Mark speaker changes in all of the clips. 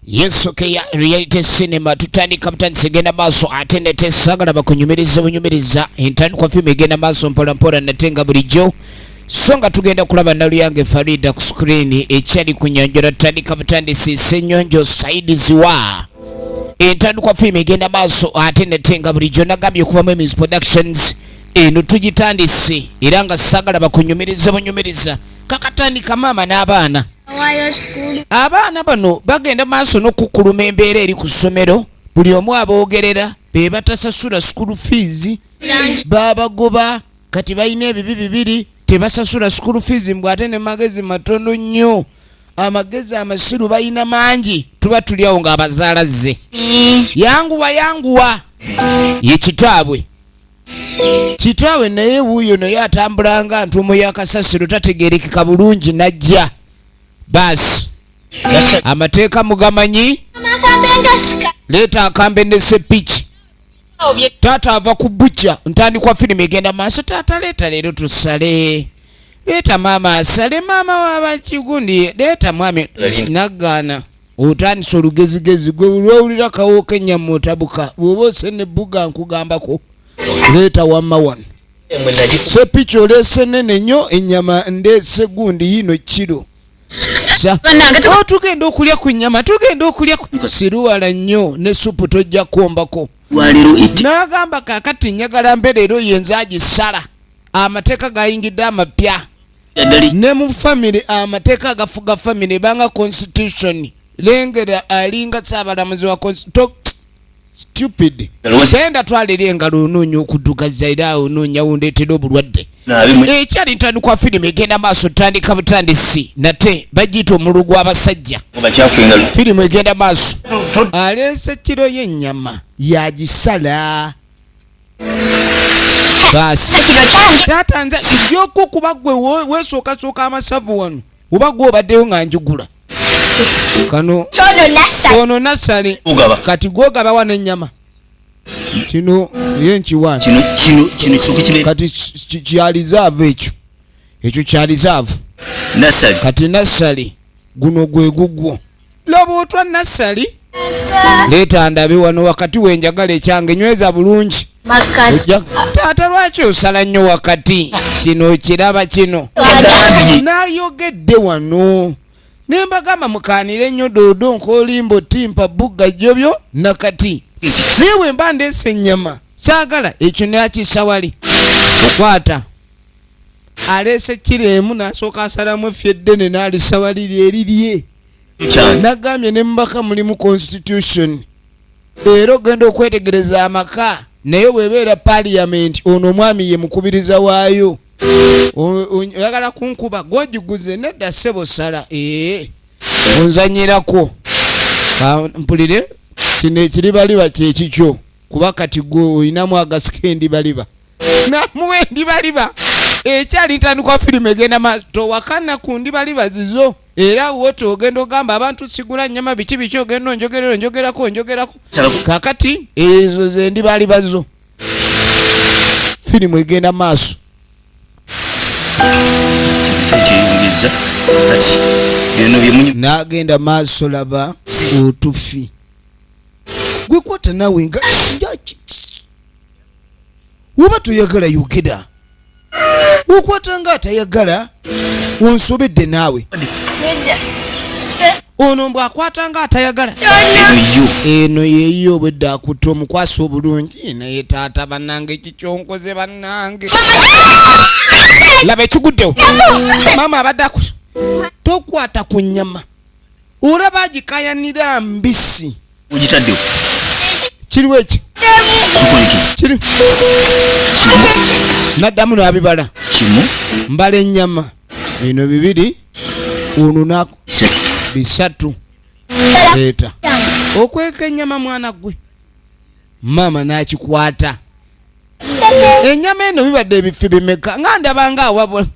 Speaker 1: Yes, okay, reality cinema tutandika butandise genda maaso ate nete sagala bakunyumiriza entandikwa filmu egenda maaso mpola natenga bulijjo so nga tugenda kulaba Nalu yange Farida ku screen ekyali kunyanjula tutandika butandise Ssenyonjo Saidi Ziwa entandikwa filmu egenda maaso ate natenga bulijjo nagambye kuva mu Emis Productions eno tugitandise era nga sagala bakunyumiriza kakatandika mama n'abaana abaana bano bagenda maaso n'okukuluma embeera eri ku ssomero buli omu aboogerera be batasasula school fees babagoba kati balina ebibi bibiri tebasasula school fees mbw ate ne magezi matono nnyo amagezi amasiru balina mangi tuba tuliawo ng'abazaalaze yanguwa ye kitaabwe naye wuuyo naye atambulanga ntuumu y'akasasiro tategeerekeka bulungi najja basi amateeka mugamanyi leeta akambe nese piki taata ava ku butya ntandikwa firimu egenda maaso taata leeta leero tusale leeta maama asale maama wabakigundi leeta mwami naggaana otandisa olugezigezi gwe lwowulira kawooka ennyama otabuka bw'oba osene bbuga nkugambako leeta wamma wano sepiki oleese nene nnyo ennyama ndeese gundi yino kiro tugenda okulya ku nnyama siruwala nnyo ne supu tojja kwombako n'agamba kakati njagala mbereero yenza agisala amateeka gayingidde amapya ne mu famire amateeka agafuga famire banga constitution lengera alinga saabalamuzi wa stupid genda twalira engalo onoonya okuddugaza era onoonya wondeetera obulwadde ekyali ntandikwa firimu egenda maaso tutandika butandisi nate bagiyita omululu gw'abasajja firimu egenda maaso aleese kiro y'ennyama yagisala basi taata nze yoko kuba gwe weesookasooka amasavu wano oba gwe obaddeyo nga njugula kano ono nasale kati gwogaba wano ennyama kino ye nkiwana kati kyalizaavu ekyo kyalizaavu kati nasale guno gwe gugwo laba otwa nasali leeta ndabe wano wakati wenjagala ekyange nyweza bulungi taata lwaki osala nnyo wakati kino kiraba kino nayogedde wano nembagamba mukaanire nnyo doodo nk'olimbo timpa bugga jjobyo nakati naye bwe mba ndeese ennyama kyagala ekyo nakisa wali okwata aleese kiremu n'asooka asalamu effu eddene n'alisa wali lyerirye nagambye ne mubaka mulimu constitution era ogenda okwetegereza amaka naye bwebeera parliament ono omwami ye mukubiriza waayo oyagala kunkuba gwogiguze nedda ssebo sala onzanyirako mpulire kino ekiribaliba kyekikyo kuba kati gwe oyinamu agasika endibaliba namuwa endibaliba ekyali ntandikwa firimu egenda maaso towakana ku ndibaliba zizo era wote ogenda ogamba abantu sigula nnyama biki ogenda onjogerako kakati ezo ze ndibaliba zo firimu egenda maaso nagenda maaso laba otufi gwekwata nawe nga woba toyagala yogera okwata nga atayagala onsobedde naawe ono bwakwata nga atayagala eno yeyo obwedde akutta omukwasa obulungi naye taata bannange kikyonkoze bannange laba ekiguddewo maama abadde akuta tokwata ku nnyama olaba agikayanira mbisi
Speaker 2: ogitaddewo
Speaker 1: kiriwo eki kiri naddamu n'abibala mbala ennyama bino bibiri ono bisatu leeta okweka ennyama mwana gwe maama n'akikwata ennyama eno bibadde ebifi bimeka nga ndabanga awabula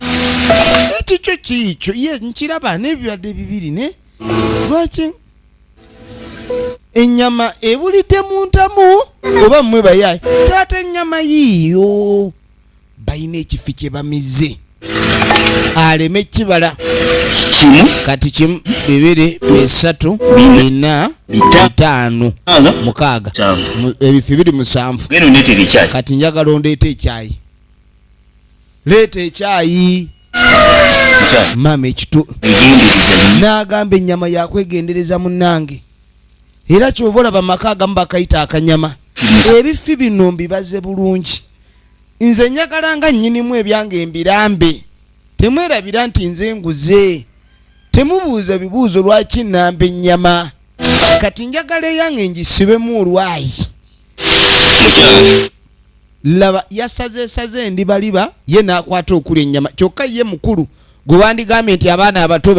Speaker 1: ekikyo kiikyo ye nkiraba n'ebibadde bibiri ne lwaki ennyama ebulidde mu ntamu oba mmwe bayaye taata ennyama yiiyo balina ekifi kye bamize aleme kibala kati kimu 2 3 4 5 6 ebifi 7 kati njagala ondeeta ekyayi leeta ekyayi mama ekitu n'agamba ennyama yakwegendereza munnange era kyova olaba maka agamu bakayita akanyama ebifi bino mbibaze bulungi nze njagala nga nnyinimu ebyange mbirambe temwerabira nti nze nguze temubuuza bibuuzo lwaki nnamba ennyama kati njagala eyange ngisibemu olwayi laba yasaze endibaliba ye n'akwata okulya ennyama kyokka ye mukulu gwe bandigambye nti abaana abato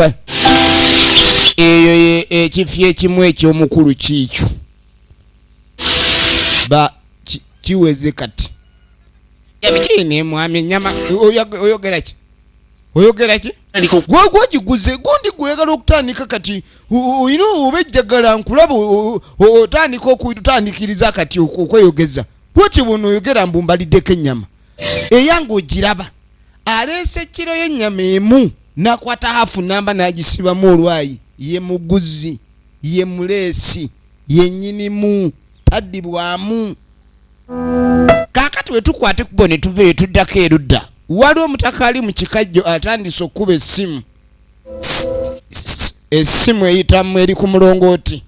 Speaker 1: eyo ekifi ekimu eky'omukulu kiikyo kiweze kati kine mwami ennyama oyogera ki gwegigguze gundi gwegala okutandika kati oyina oba ejjagala nkulaba otandika okutandikiriza kati okweyogeza bwoti buno oyogera mbumbaliddeko ennyama eyange ogiraba aleese kiro y'ennyama emu nakwata hafu namba n'agisibamu olwayi ye muguzi ye muleesi ye nnyinimu taddibwamu kaakati wetukwate kubo ne tuveeyo tuddako erudda waliwo omutaka ali mu kikajjo atandise okkuba essimu eyitamu eri ku mulongooti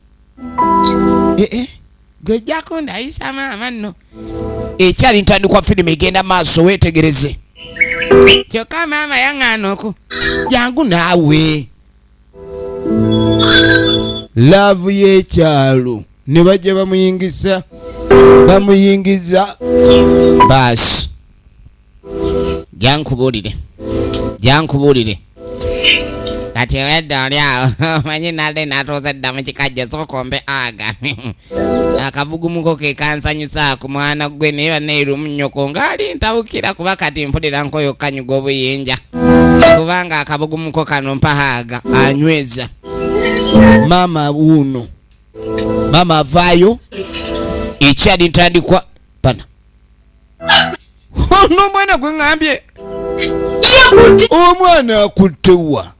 Speaker 1: gwejjako ndayisa maama nno ekyali ntandikwa firimu egenda maaso weetegereze kyokka maama yaŋŋaana oku jangu naawe laavu y'ekyalo ne bajja bamuyingiza baasi jankubuulire kati wedda oli awo manyi nadde natuuza dda mu kikajjo sookombe aga akavugumuko ke kansanyusa ku mwana gwe naye banairumu nnyoko ng'ali ntabukira kuba kati mpulira nkoyo kanyuga obuyinja kubanga akavugumuko kano mpahaga anyweza maama wuuno maama avaayo ekyali ntandikwa pana n'omwana gwe ŋŋambye omwana akuttewa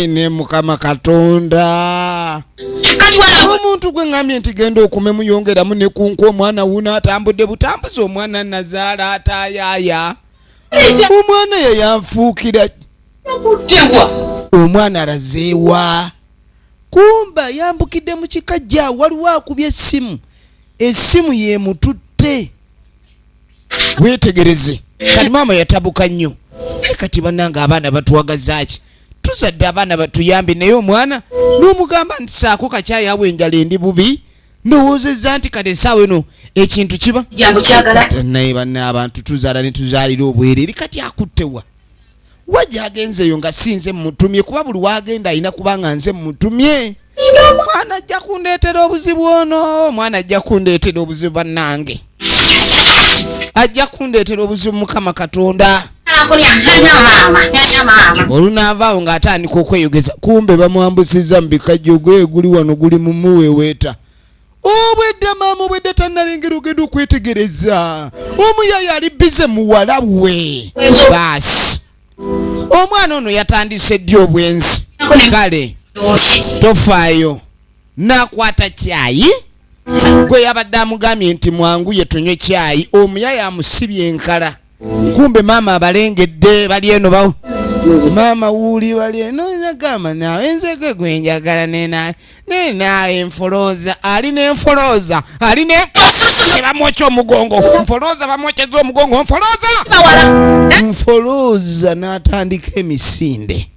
Speaker 1: ne mukama katonda omuntu gwe ŋŋambye nti genda okumemuyongeramu ne kunku omwana wuuno atambudde butambuzi omwana nazaala ataayaaya omwana yayanfuukira omwana alazeewa kumba yambukidde mu kikajja waliwo akubye essimu yemututte weetegereze kati maama yatabuka nnyo kati bannanga abaana batuwagazaaki tuzadde abaana batuyambe naye omwana n'omugamba nti saako kakyayi awo enjala endi bubi ndowoozezza nti kati essaawa eno ekintu kiba naye banna abantu tuzaala ne tuzaalira obwereeri kati akuttewa wajja agenzeeyo nga si nze mmutumye kuba buli waagenda alina kubanga nze mmutumye omwana ajja kundeetera obuzibu ono omwana ajja kundeetera obuzibu bannange ajja kundeetera obuzibu mukama katonda olunaavaawo ng'atandika okweyogeza kumbe bamwambusizza mu bikajjo gwe guli wano guli mu muweweeta obwedda maama obwedda tannalengera ogenda okwetegereza omuyaya ali bize muwala we baasi omwana ono yatandise ddi obwenzi kale tofaayo nakwata kyayi gwe yabadde amugambye nti mwangu ye tunywe kyayi omuyaya amusibye enkala kumbe maama abalengedde bali eno bawo maama wuuli bali eno nagamba naawe nzeke gwenjagala nenaawe enfolooza alina enfolooza alina bamwokya omugongo nfolooza bamwokyeza omugongo nfolooza n'atandika emisinde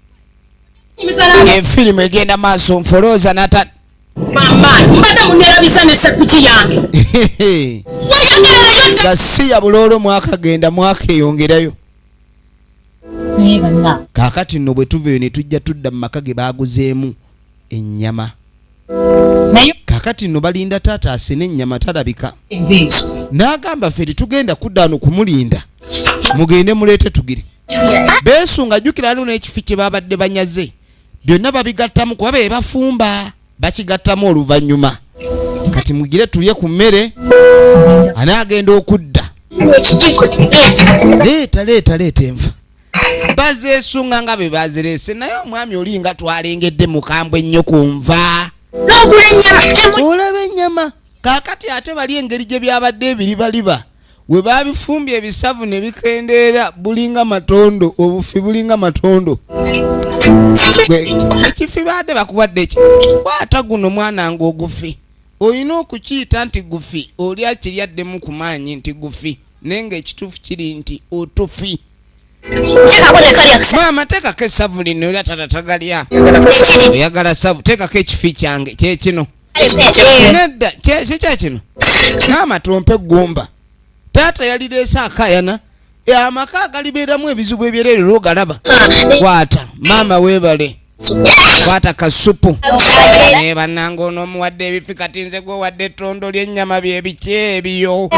Speaker 1: efirimu egenda maaso nfolooza n'atandika mama mbadde munerabisa ne sepiki yange gasiya buloolo mwaka genda mwaka eyongerayo kaakati nno bwe tuveeyo ne tujja tudda mu maka ge baaguzeemu ennyama kaakati nno balinda taata asene ennyama talabika n'agamba ffe tetugenda kudda wano kumulinda mugende muleete tugire beesunga jjukira aliwo n'ekifi kye babadde banyaze byonna babigattamu kuba be bafumba bakigattamu oluvannyuma kati mugire tulye ku mmere anaagenda okudda leeta enva bazeesunga nga bwe bazirese naye omwami olinga twalengedde mukambwe ennyo ku nva olaba ennyama kaakati ate bali engeri gye byabadde ebiribaliba we babifumbye ebisavu ne bikendeera bulinga matondo obufi bulinga matondo ekifi baadde bakubadde ki kwata guno mwana nga ogufi olina okukiyita nti gufi oli akiryaddemu ku maanyi nti gufi naye ng'ekituufu kiri nti otufi maama teekako esavu lino oli atatagalya oyagala savu teekako ekifi kyange kyekino nedda si kyekino n'amatompe gumba taata yalireese akayana amaka agalibeeramu ebizibu ebyereerero ogalaba kwata maama weebale kwata kasupu naye bannanga onoomuwadde ebifi kati nze gwewadde ettondo ly'ennyama byebiki ebyo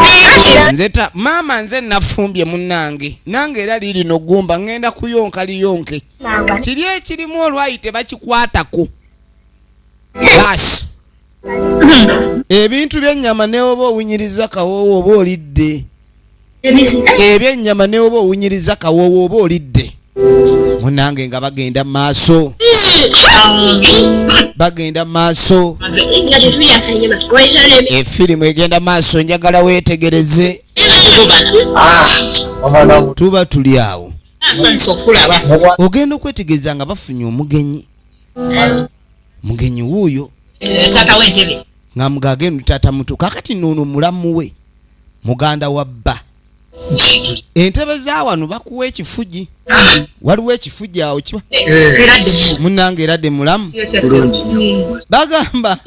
Speaker 1: maama nze nafumbye munnange nange era lirino gumba ngenda kuyonka liyonke kiri ekirimu olwayi tebakikwatako basi ebintu by'ennyama newoba owunyiriza kawoowo oba olidde ebyennyama newoba owunyiriza kawoowo oba olidde munange nga bagenda maaso efirimu egenda maaso njagala weetegereze tuba tuli awo ogenda okwetegereza nga bafunye omugenyi wuuyo nga mugagenda tata muto kakati noono mulamu we muganda wa bba entebe za wano bakuwa ekifugi waliwo ekifugi awo kiba munange eradde mulamu bagamba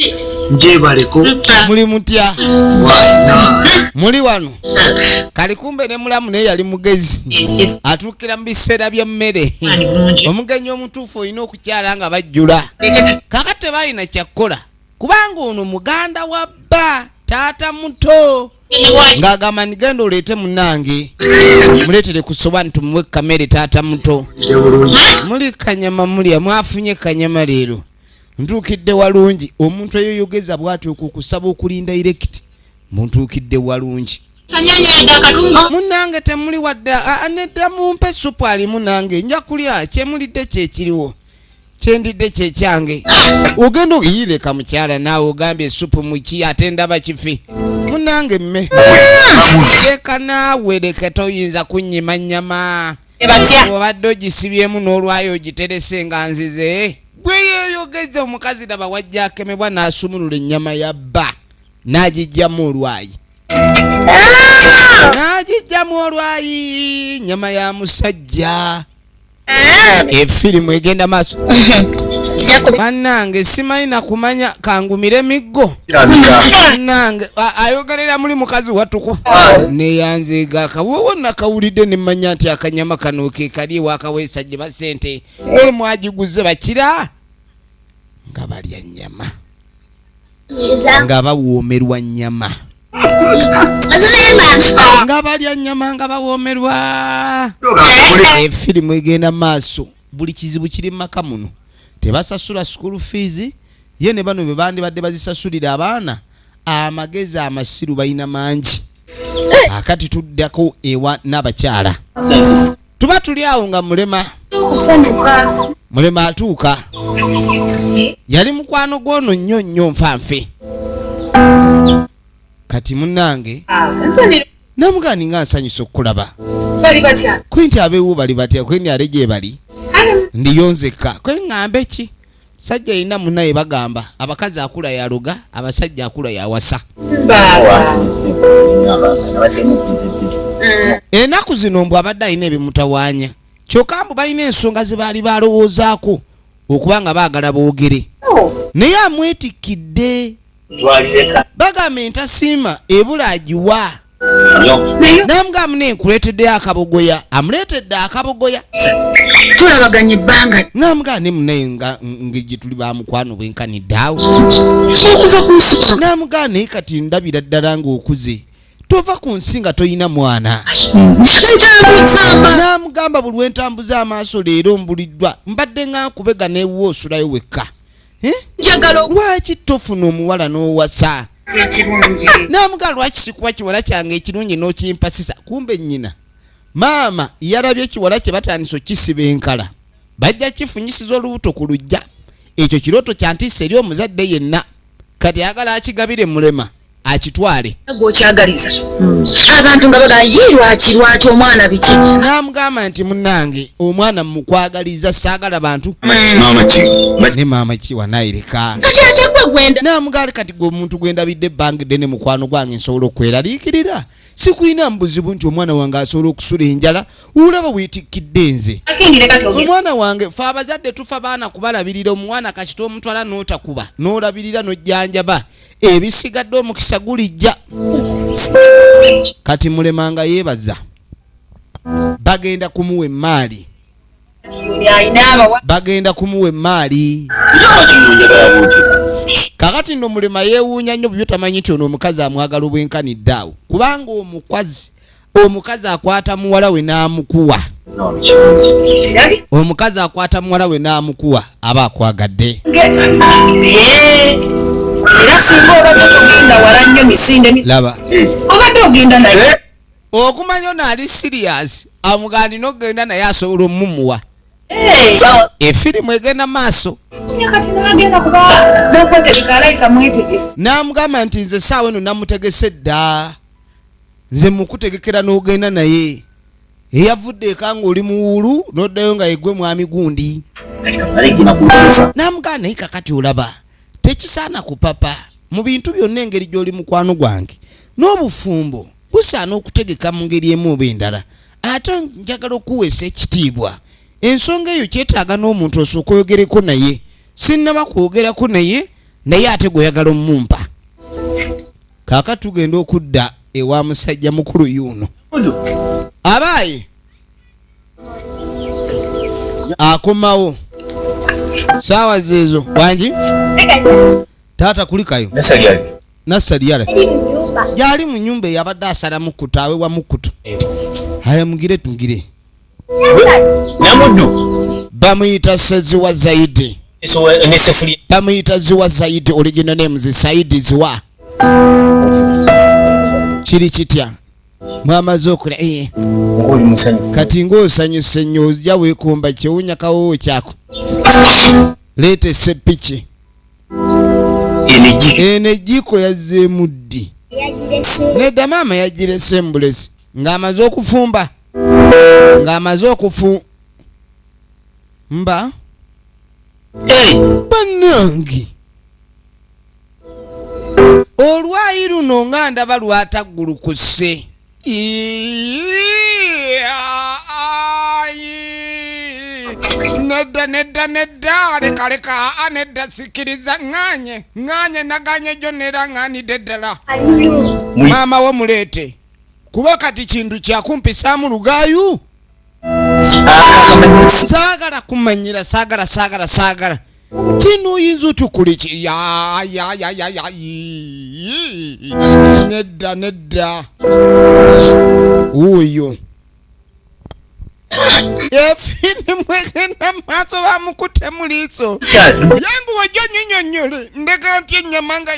Speaker 1: muli mutya muli wano kali kumbe ne mulamu naye yali mugezi atuukira mu biseera bya mmere omugenyi omutuufu olina okukyala nga bajjula kakati tebalina kyakkola kubanga ono muganda wa bba taata muto ng'agamba nigenda oleete munange muleetere ku sowani tumuwe kamere taata muto muli kanyama mulya mwafunye kanyama leero ntuukidde walungi omuntu eyoyogeza bw'atyo okukusaba okulinda irekiti muntuukidde walungi munange temuli wadde nedda mumpe supu ali munange nja kulya kyemulidde kyekiriwo kyendidde kyekyange ogenda oyireka mukyala naawe ogambye esupu muki ate ndaba kifi munange mme teeka naawe leka toyinza kunnyima nnyama obadde ogisibyemu n'olwayo ogiterese nga nzize gwe yeeyogeze omukazi daba wajja akemebwa n'asumulula ennyama ya bba n'agijjamu olwayi nnyama ya musajja efirimu egenda maaso bannange simanyi nakumanya kangumire miggo nange ayogerera muli mukazi watukwa neyanziga kawowo nakawulidde nemanya nti akanyama kano ke kali wakaweesa gye basente mwagiguze bakira nga balya nnyama nga bawoomerwa nnyama nga balya nnyama nga bawoomerwa efirimu egenda maaso buli kizibu kiri mu maka muno tebasasula school fees ye ne bano be bandibadde bazisasulira abaana amagezi amasiru balina mangi akati tuddako ewa n'abakyala tuba tuli awo nga mulema atuuka yali mukwano gwono nnyo nnyo nfanfe kati munnange namugani nga nsanyusa okukulaba kwe nti abeewo bali batya kwe ni ale gye bali ndiyonzeka kwe ŋŋambe ki sajja yina munaye bagamba abakazi akula yaluga abasajja akula yawasa enaku zino mbw abadde alina ebimutawaanya kyokka mbu balina ensonga ze baali balowoozaako okuba nga baagala boogere naye amwetikidde bagamba entasiima ebula agiwa namugamba nenkuleeteddeyo akabogoya amuleetedde akabogoya tulabaganye ebbanga namugamba ne munaye ngegye tuli bamukwano bwenkanidde awo namugamba naye kati ndabira ddala ng'okuze tova ku nsi nga toyina mwana namugamba buli wentambuza amaaso leero mbuliddwa mbadde nga nkubega neewuwa osulayo wekka lwaki tofuna omuwala n'owasa n'amuga lwaki sikuwa kiwala kyange ekirungi n'okimpasisa kumbe nnyina maama yalabye ekiwala kye batandise okisiba enkala bajja kifunyisiza olubuto ku lujja ekyo kirooto kyantiisa eri omuzadde yenna kati ayagala akigabire mulema akitwale
Speaker 2: gokyagaliza abantu nga bagamba lwaki omwana biki
Speaker 1: n'amugamba nti munnange omwana mukwagaliza saagala bantu ne maama ki wanaireka n'amugamba kati gwe omuntu gwendabidde ebbanga ne mukwano gwange nsobola okweraliikirira sikulina mbuzibu nti omwana wange asobola okusula enjala olaba weetikkidde nze omwana wange fe abazadde tufa baana kubalabirira omwana kasita omutwala n'otakuba n'olabirira n'ojjanjaba ebisigadde omukisa gulijja kati mulemanga yeebaza bagenda kumuwa emmaali kakati nno mulema yeewuunya nnyo byo tamanyi nti ono omukazi amwagala obwenkanidde awo kubanga omukazi akwata muwala we n'amukuwa aba akwagadde
Speaker 2: era singa obadde togenda wala nnyo misinde
Speaker 1: laba
Speaker 2: obadde ogenda naye
Speaker 1: okumanya ono ali sirias amugandi n'ogenda naye asobola omumuwa efirimu egenda maaso n'amugamba nti nze saawa eno namutegese dda nze mukutegekera n'ogenda naye eyavudde eka ng'oli muwulu n'oddayo nga yeggwe mwami gundi n'amugamba naye kakati olaba tekisaana kupapa mu bintu byonna engeri gy'oli mukwano gwange n'obufumbo busaana okutegeka mu ngeri emu oba endala ate njagala okuweesa ekitiibwa ensonga eyo kyetaaga n'omuntu osooka oyogereko naye sinnaba kwogerako naye ate gweyagala omumpa kaaka tugenda okudda ewa musajja mukulu yuno abaaye akomawo saawa zeezo wangi taata kulikayo nasaliyala gyali mu nyumba eyabadde asala mukutu awe wa mukutu haya mugire tugire bamuyita seziwa zaidi bamuyita ziwa zaidi original name zi saidi ziwa kiri kitya mwamaze okula kati ng'osanyuse nnyo ojja weekumba kyewunya kawowo kyako leeta essepiki enejiko yazzeemu ddi nedda maama yagirese embulesi ng'amaze okufumba mba bannange olwayi luno nga ndaba lwataggulukuse nedda nedda sikiriza nganye naganye jo nera nganidde ddala maama wo muleete kuba kati kintu kyakumpisaamu lugaayu saagala kumanyira saagala kino oyinza otukuliki nedda oyo efini mwegenda maaso bamukutte mu liiso yangu wajja nyinyonyole ndeka nti ennyama nga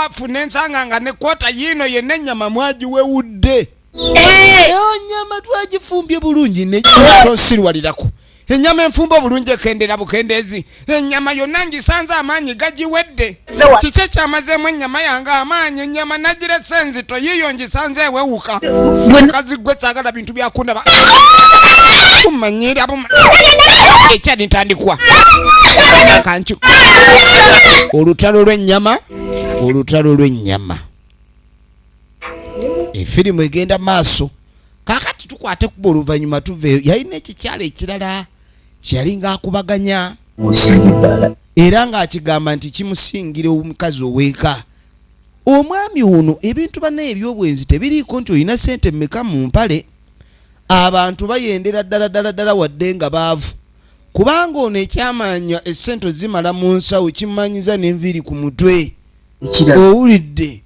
Speaker 1: afuna ensanga nga ne kwota yiino yenna ennyama mwagiwewudde eyo nyama twagifumbye bulungi netosirwalirako ennyama enfumba obulungi ekendera bukendeezi ennyama yonna ngisanze amaanyi gagiwedde kiki ekyamazeemu ennyama yange amaanyi ennyama nagirese enzito yiyo ngisanze ewewuka mukazi gwe saagala bintu byakundaba kumanyira ekyali ntandikwa kanki olutalo lw'ennyama efirimu egenda maaso kakati tukwate kuba oluvannyuma tuveeyo yalina ekikyalo ekirala kyalinga akubaganya era ng'akigamba nti kimusingira omukazi oweeka omwami ono ebintu bannaye ebyobwenzi tebiriiko nti olina ssente mmeka mu mpale abantu bayendera ddala wadde nga baavu kubanga ono ekyamanya essente zimala mu nsawo kimanyiza n'enviiri ku mutwe owulidde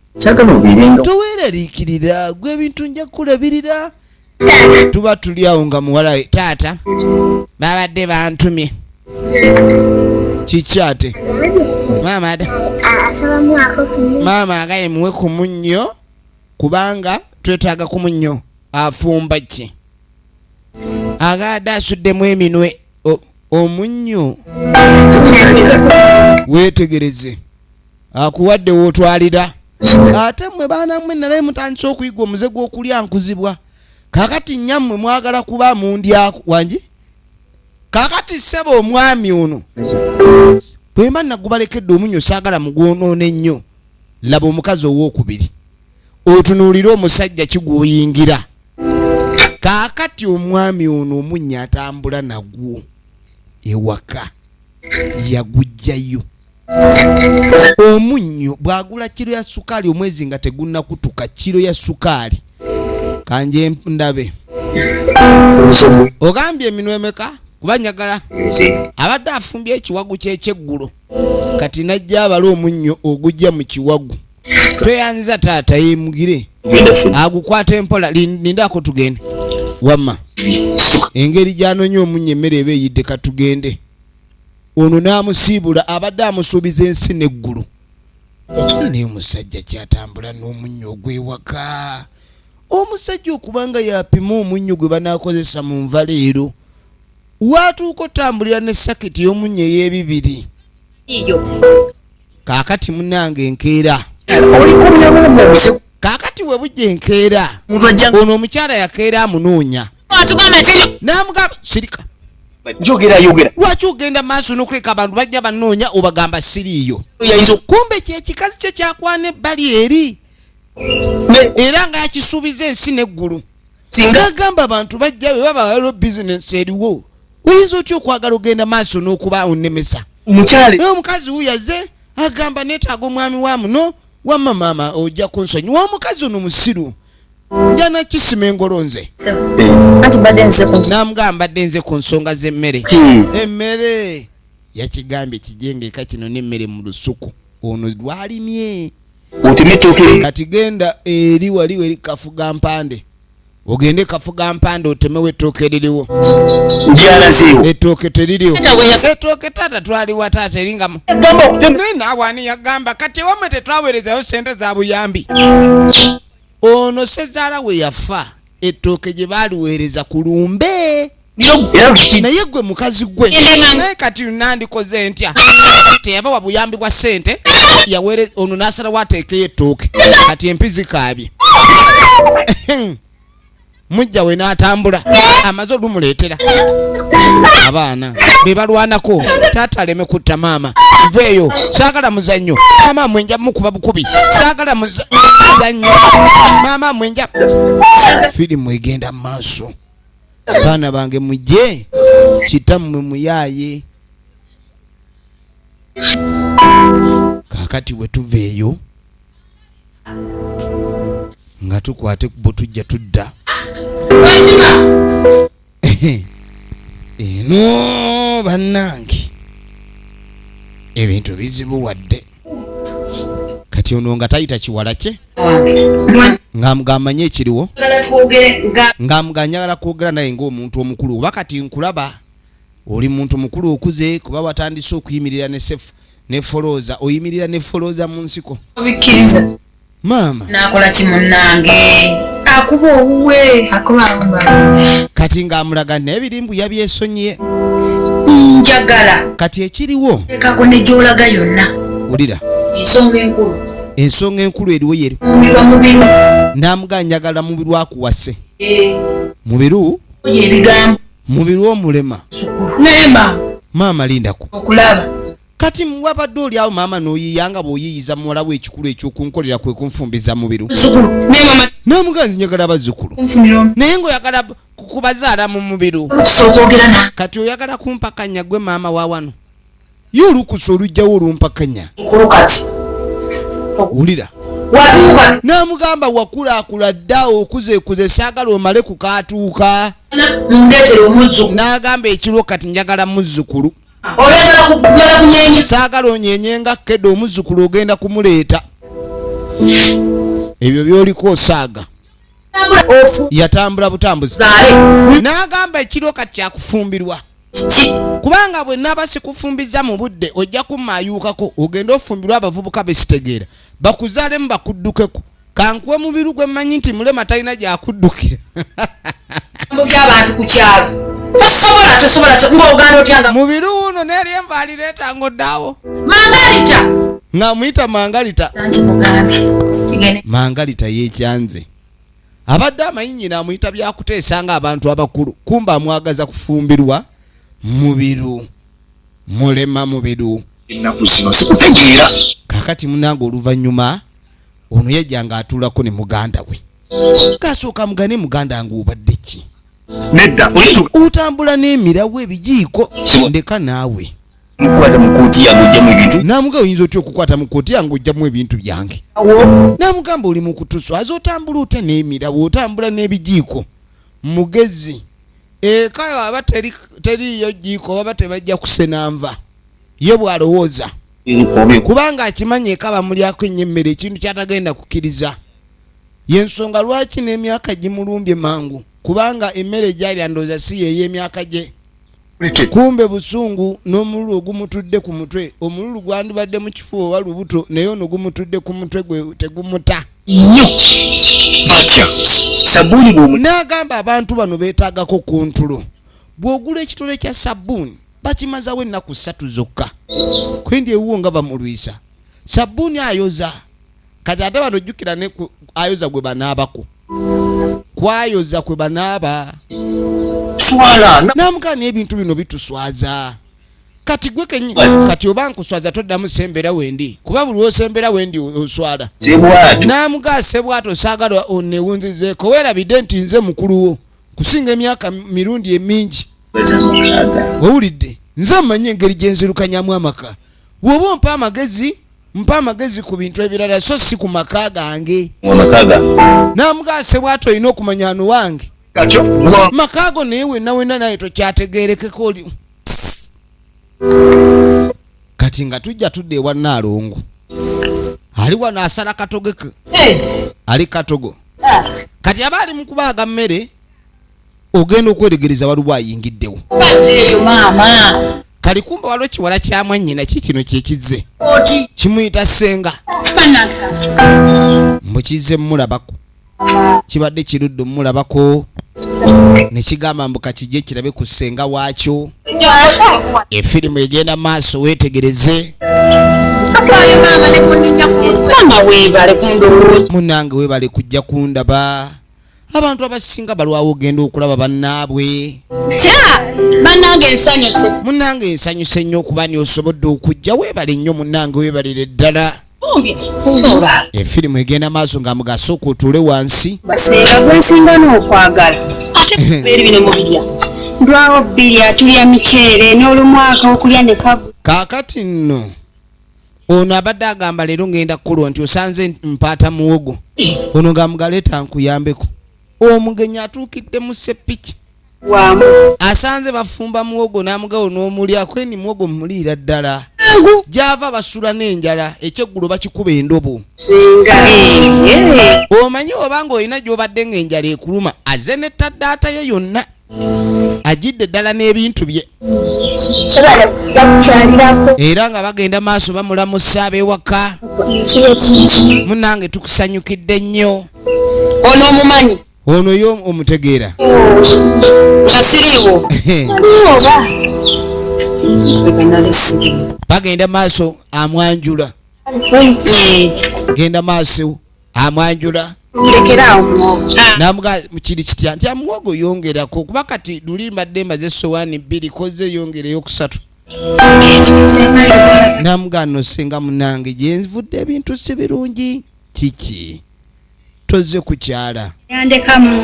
Speaker 1: toweeraliikirira gwe ebintu nja kulabirira tuba tuli awo nga muwala we taata babadde bantumye Chichate. Mama ada. Mama agaye muwe ku munnyo kubanga twetaaga ku munnyo afumba ki. Agada asuddemu eminwe omunnyo. Weetegereze. Akuwadde wootwalira. Ate mmwe baana mmwe nalaye mutandise okuyiga omuze gw'okulya nkuzibwa. Kakati nyammwe mwagala kuba mundyaku wangi. Kakati ssebo omwami ono. Bwe mba nagubalekedde omunnyo saagala mugwonoona ennyo. Laba omukazi ow'okubiri. Otunuulira omusajja kigwoyingira. Kakati omwami ono omunnyo atambula nagwo ewaka yagujjayo. Omunnyo bwagula kiro ya sukaali omwezi nga tegunnakutuka kiro ya sukaali. Kanje ndabe. Ogambye eminwe emeka kuba njagala. Abadde afumbye ekiwagu ky'ekyeggulo. Kati najja abala omunnyo ogujja mu kiwagu. Tweyanziza taata yemugire. Agukwata empola lindako tugende. Wamma. Engeri gy'anoonya omunnyo emmere eba eyidde katugende. Ono n'amusiibula abadde amusuubiza ensi n'eggulu. Naye omusajja kyatambula n'omunnyo ogw'ewaka. Omusajja okubanga yapima omunnyo gwe banaakozesa mu nva leero. Watuuka otambulira ne saketi y'omunnyo ey'ebibiri. Kaakati munnange enkeera. Kaakati we bujja enkeera. Ono omukyala yakeera amunoonya. N'amugamba sirika.
Speaker 3: Yogera.
Speaker 1: Lwaki ogenda maaso n'okuleka abantu bajja banoonya obagamba siriiyo. Kumbe kyekikazi kye kyakwana ebbali eri. Era nga yakisuubiza ensi n'eggulu. Ng'agamba abantu bajja bwe baba waliwo bizinensi eriwo. Oyinza otya okwagala ogenda maaso n'okuba onnemesa. Omukazi wuyaze agamba neetaaga omwami wa muno wamma maama ojja kunsonyiwa. Omukazi ono musiru. Njana kisima engolonze. N'amugamba mbadde nze ku nsonga z'emmere. Emmere yakigambye kijengeka kino n'emmere mu lusuku. Ono lwalimye. Kati genda eri waliwo eri Kafuga Mpande. Ogende Kafuga Mpande otemewo ettooke eririwo. Ettooke teririwo. Ettooke taata twaliwa taata eringamu. Naawe yagamba kati wamwe tetwaweerezayo ssente za buyambi. Ono sezaala we yafa ettooke gye baaliweereza ku lumbe. Naye gwe mukazi gwe naye kati nandikoze ntya teyabawa buyambi bwa ssente yaweereza ono n'asalawo ateekeyo ettooke kati empizi kaabye. Mujja we n'atambula amaze olumuleetera abaana be balwanako taata aleme kutta maama. Veeyo saagala muzannyo maama mwenja mukuba bukubi saagala muzannyo maama mwenja. Firimu egenda mu maaso. Baana bange mujje kitammwe muyaaye. Kaakati we tuveeyo nga tukwate kubo tujja tudda. Eno bannange ebintu bizibu wadde. Kati ono nga tayita kiwala kye ng'amugamba nnyo ekiriwo ng'amugamba njagala kwogera naye ng'omuntu omukulu. Oba kati nkulaba oli muntu mukulu okuze kuba watandise okuyimirira ne folooza oyimirira ne folooza mu nsiko.
Speaker 2: Obikkiriza.
Speaker 1: Maama.
Speaker 2: Nakola ki munnange? Akuba owuwe akola.
Speaker 1: Kati ng'amulaga n'ebirimbu yabyesonyiye.
Speaker 2: Njagala.
Speaker 1: Kati ekiriwo.
Speaker 2: Ekako ne gy'olaga yonna.
Speaker 1: Wulira. Ensonga enkulu eriwo yeri. N'amugamba njagala mubiru akuwase. Mubiru?
Speaker 2: Ebigambo.
Speaker 1: Mubiru omulema.
Speaker 2: Nemba.
Speaker 1: Maama lindako.
Speaker 2: Okulaba.
Speaker 1: Kati wabadde oli awo maama n'oyiyanga bw'oyiyiza muwala we ekikulu ekyokunkolera kwe kunfumbiza mubiru. N'amugamba njagala abazzukulu. Naye ng'oyagala kubazaala mu mubiru. Kati oyagala kumpakanya gwe maama wa wano. Ye olukusa olugjawo olumpakanya. Wulira. N'amugamba wakulaakula dda okuzeekuze saagala omale kukaatuuka. N'agamba ekiro kati njagala muzzukulu. Saagala onyenyenga kedde omuzzukulu ogenda kumuleeta. Ebyo byoliko osaaga. Yatambula butambuzi. N'agamba ekiro kati kyakufumbirwa. kubanga bwe naba sikufumbiza mu budde ojja kumayuukako ogenda ofumbirwa abavubuka besitegeera bakuzaalemu bakuddukeko kankuwe mubiru gwe mmanyi nti mulema talina gyakuddukira
Speaker 2: abantu ku kyalo tosobola ng'ogaana otyanga
Speaker 1: mubiru uno neeri enva alireetanga oddaawo
Speaker 2: mangalita
Speaker 1: nga muyita mangalita mangalita yekyanze abadde amayinyi namuyita byakuteesanga abantu abakulu kumba amwagaza kufumbirwa mubiru mulema mubiru
Speaker 3: ennaku zino sikutegeera
Speaker 1: kakati munange oluvannyuma ono yajjanga atuulako ne muganda we kasooka mugane muganda nga obadde ki
Speaker 3: nedda
Speaker 1: otambula n'emirawo ebijiiko ndeka naawe
Speaker 3: mukwata mukooti yange ojjamu ebintu
Speaker 1: namugamba oyinza otya okukwata mu kooti yange ojjamu ebintu byange namugamba oli mu kutuswaza otambula otya n'emirawo otambula n'ebijiiko mugezi ekayo aba teriyo jiiko baba tebajja kusenanva ye bw'alowooza kubanga akimanya eka bamulyako ennyo emmere ekintu kyatagenda kukkiriza yensonga lwaki n'emyaka gimulumbye mangu kubanga emmere gyali andooza si yeey'emyaka gye kumbe busungu n'omululu ogumutudde ku mutwe omululu gwandibadde mu kifuba oba lubuto naye ono gumutudde ku mutwe gwe tegumuta
Speaker 3: nnyo batya sabbuuni
Speaker 1: n'agamba abantu bano beetaagako kontulo bw'ogula ekitole kya sabbuuni bakimazawo ennaku 3 zokka kwendi ewuwo nga bamulwisa sabbuuni ayoza kati ate bano ojjukira ne ayoza gwe banaabako kwayoza kwe banaaba
Speaker 3: swala
Speaker 1: namugana ebintu bino bituswaza kati gwe kati oba nkuswaza toddamu sembera wendi kuba buli osembera wendi oswala namugaa sebwato saagala onewunzizeeko weerabidde nti nze mukuluwo kusinga emyaka mirundi emingi wewulidde nze mmanyi engeri gyenzirukanyamu amaka bw'oba mpa amagezi ku bintu ebirala so si ku maka gange namugaa sebwato olina okumanya ano wange makaago naye wenna naye tokyategeerekeko oli kati nga tujja tudde ewa Naalongo ali wano asala katogeke ali katogo kati aba ali mu kubaaga mmere ogenda okweregereza waliwo ayingiddewo kali kumba waliwo kiwala kya mwannyina kikino kyekizze kimuyita ssenga mbukize mulabako kibadde kirudde mulabako nekigamba mbuka kijje kirabe ku ssenga waakyo efirimu egenda maaso weetegereze munange weebale kujja kundaba abantu abasinga balwawo ogenda okulaba bannaabwe munange ensanyuse nnyo okuba niosobodde okujja weebale nnyo munange weebalire ddala efirimu egenda maaso nga mugasa okutuule wansi
Speaker 4: baseera gwensinga n'okwagala ate beri bino mubirya ndwawo bbiri atulya miceere n'olumwaka okulya ne kagu
Speaker 1: kaakati nno ono abadde agamba leero ngenda kukulwa nti osanze mpaata muwogo ono nga mugaleeta nkuyambeko omugenyi atuukidde mu seppiki
Speaker 4: wamu
Speaker 1: asanze bafumba muwogo n'amugawo n'omulyako eni muwogo mumuliira ddala gyava basula n'enjala ekyeggulo bakikuba endobo omanyi obanga olina gy'obadde ng'enjala ekuluma azze ne taddaata ye yonna agidde ddala n'ebintu bye era nga bagenda maaso bamulamusa ab'ewaka munange tukusanyukidde nnyo
Speaker 2: ono omumanyi
Speaker 1: ono yo omutegeera
Speaker 2: nga siriiwo
Speaker 1: bagenda maaso amwanjula genda maaso amwanjula namuga kiri kitya nti amuwogo yongerako kuba kati luli mbadde mbaze essowaani 2 koze yongereyo ku 3 namuga nno senga munange gyenvudde ebintu si birungi kiki toze kukyala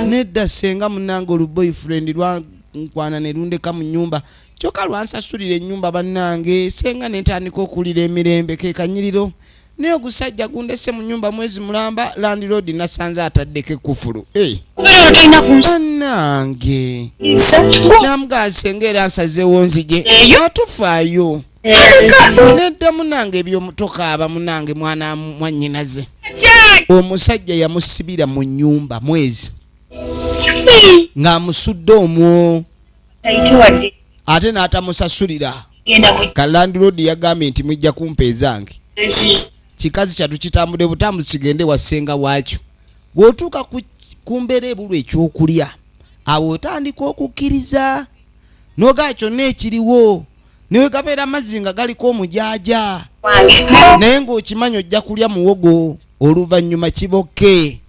Speaker 1: nedda senga munange oluboyfriend lwankwana ne lundeka mu nnyumba kyokka lwansasulira ennyumba bannange senga nentandika okulira emirembe ke kanyiriro naye ogusajja gundese mu nnyumba mwezi mulamba landlord nasanze ataddeko ekufulu bannange namugasenga era nsazeewo nzije atufaayo nedda munange ebyomutokaaba munange mwana mwannyinaze omusajja yamusibira mu nnyumba mwezi ng'amusudde omwo ate n'atamusasulira. Kalandlord yagambye nti mujja kumpa ezange. Kikazi kyatu kitambudde butambuzi kigende wasenga waakyo. Bw'otuuka ku mbeera ebulwa ekyokulya awo otandika okukkiriza n'ogaa kyonna ekiriwo newe gabeera amazzi nga galiko omujaaja naye ng'okimanyi ojja kulya muwogo oluvannyuma kibokke.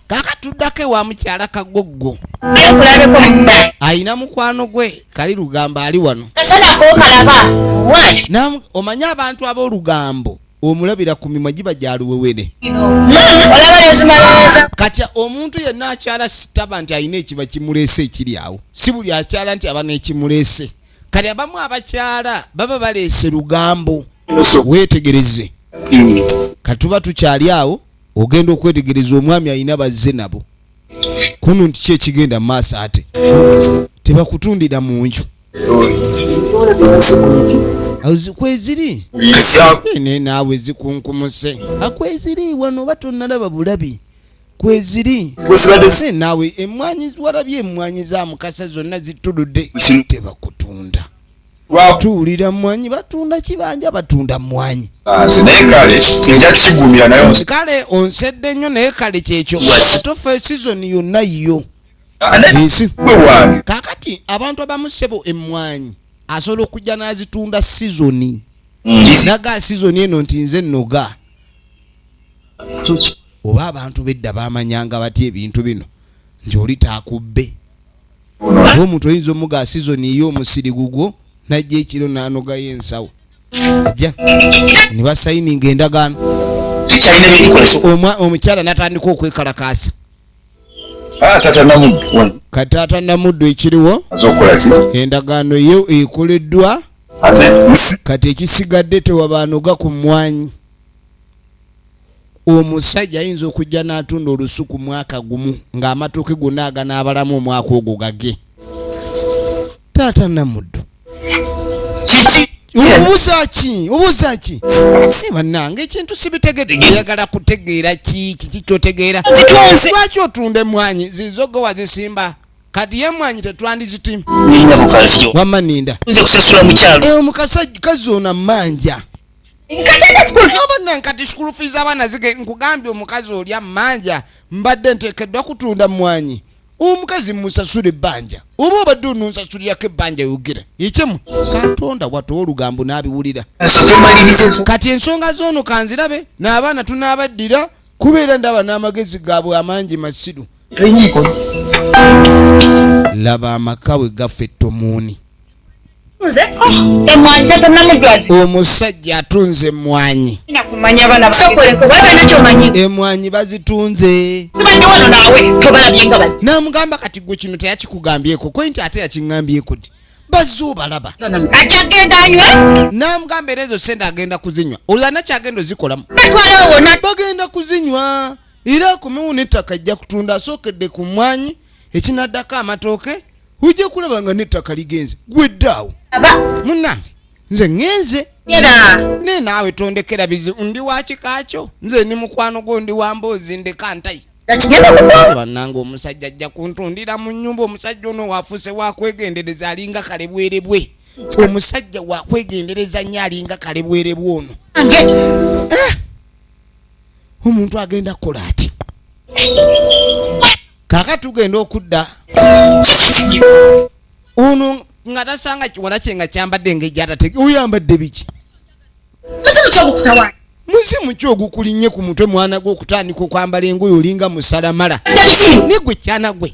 Speaker 1: Kakatuddako ewa mukyala Kagoggo ayina mukwano gwe kali Lugamba ali wano. Omanyi abantu ab'Olugambo omulabira ku mimwa giba gya luwewere. Kati omuntu yenna akyala sitaba nti alina ekiba kimuleese ekiri awo. Si buli akyala nti aba n'ekimuleese. Kati abamu abakyala baba baleese Lugambo. Weetegereze. Katuba tukyali awo ogenda okwetegereza omwami alina bazze nabo. Kuno nti ki ekigenda mu maaso ate. Tebakutundira mu nju. Kweziri ne naawe zikunkumuse akweziri wano batonnalaba bulabi kweziri naawe emmwanyi walabye emmwanyi za Mukasa zonna zituludde tebakutunda. Tuwulira mmwanyi batunda kibanja batunda mmwanyi. Kale onsedde nnyo naye kale kyekyo tofa esizoni yonna yo. Kakati abantu abamu ssebo emmwanyi asobola okujja n'azitunda sizoni. Naga sizoni eno nti nze nnoga. Oba abantu bedda bamanyanga batya ebintu bino nti oli taakubbe. Oba omuntu oyinza omuga sizoni ey'omusiri gugwo najja ekiro n'anogayo ensawo. Ajja ne basayininga endagaano. Omukyala n'atandika okwekalakaasa. Kataata Namuddu ekiriwo endagaano yo ekoleddwa kati ekisigadde tewabanoga ku mmwanyi. Omusajja ayinza okujja n'atunda olusuku mwaka gumu ng'amatooke gonna aganaabalamu omwaka ogwo gage. Taata Namuddu obuuza ki bannange ekintu sibitegedde njagala kutegeera kiki kyotegeera. Lwaki otunda emmwanyi zizogo wazisimba kati y'emmwanyi tetwandizitima wamma ninda omukazi ono mmanja oba nkati school fees abaana zige nkugambye omukazi oli ammanja mbadde nteekeddwa kutunda mmwanyi. Omukazi musasule ebbanja oba obadde ononsasulirako ebbanja yogera ekyemu Katonda watu Olugambo n'abiwulira. Kati ensonga z'ono kanzirabe n'abaana tunaabaddira kubeera ndaba n'amagezi gaabwe amangi masiru. Laba amaka bwe gaffe ettomuuni. Omusajja atunze emmwanyi. Emmwanyi bazitunze. Namugamba kati gwe kino teyakikugambyeko kwe nti ate yakiŋŋambyeko ddi. Bazze obalaba. Namugamba era ezo sente agenda kuzinywa. Olana kyagenda ozikolamu. Bagenda kuzinywa. Era kumewu n'ettaka ajja kutunda asookedde ku mmwanyi ekinaddako amatooke ojja kulaba nga n'ettaka ligenze gweddaawo. Munnange nze ŋŋenze ne naawe tondekera bizi ndi wa kikaakyo nze ni mukwano gwo ndi wa Mboozi ndeka ntayi. Bannange omusajja ajja kuntundira mu nnyumba. Omusajja ono waafuuse wakwegendereza alinga kale bwerebwe. Omusajja wakwegendereza nnyo alinga kale bwerebwe ono. Omuntu agenda kukola ati kaka tugenda okudda ono nga tasanga kiwala kye nga kyambadde ng'ejjata oyambadde biki muzimu ki ogukulinnye ku mutwe mwana gwe okutandika okwambala engoye olinga musalamala ne gwe kyana gwe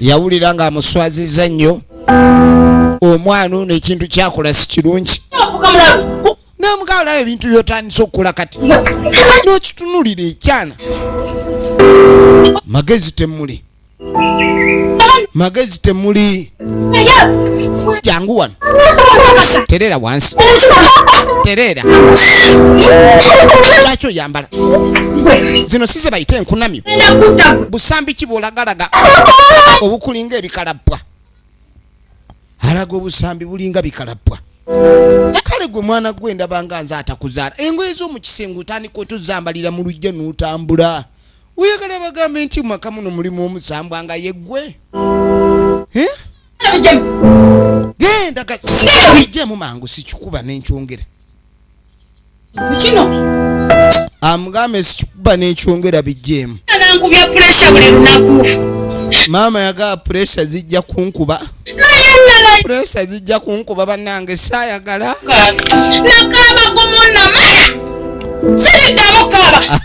Speaker 1: yawulira nga amuswazizza nnyo omwana ono ekintu kyakola si kirungi. Namugala ebintu byotandise okukola kati n'okitunulira ekyana magezi temuli jangu wano terera wansi terera lwaki oyambala zino size bayite enkunamyo busambi ki bwolagalaga obukulinga ebikalappwa alaga obusambi bulinga bikalappwa. Kale gwe mwana gwe ndabanga nze atakuzaala engoye z'omu kisenge otandika otuzambalira mu lujja n'otambula oyagala bagambe nti mu maka muno mulimu omusambwa nga yeggwe. genda bijjemu mangu sikikuba n'enkyongera
Speaker 4: kino
Speaker 1: amugambe sikikuba n'enkyongera bijjemu
Speaker 4: nankubya pressure buli lunaku
Speaker 1: maama yagaa pressure zijja kunkuba pressure zijja kunkuba bannange saayagala
Speaker 4: nakaba kumunamaya siriddamu kaba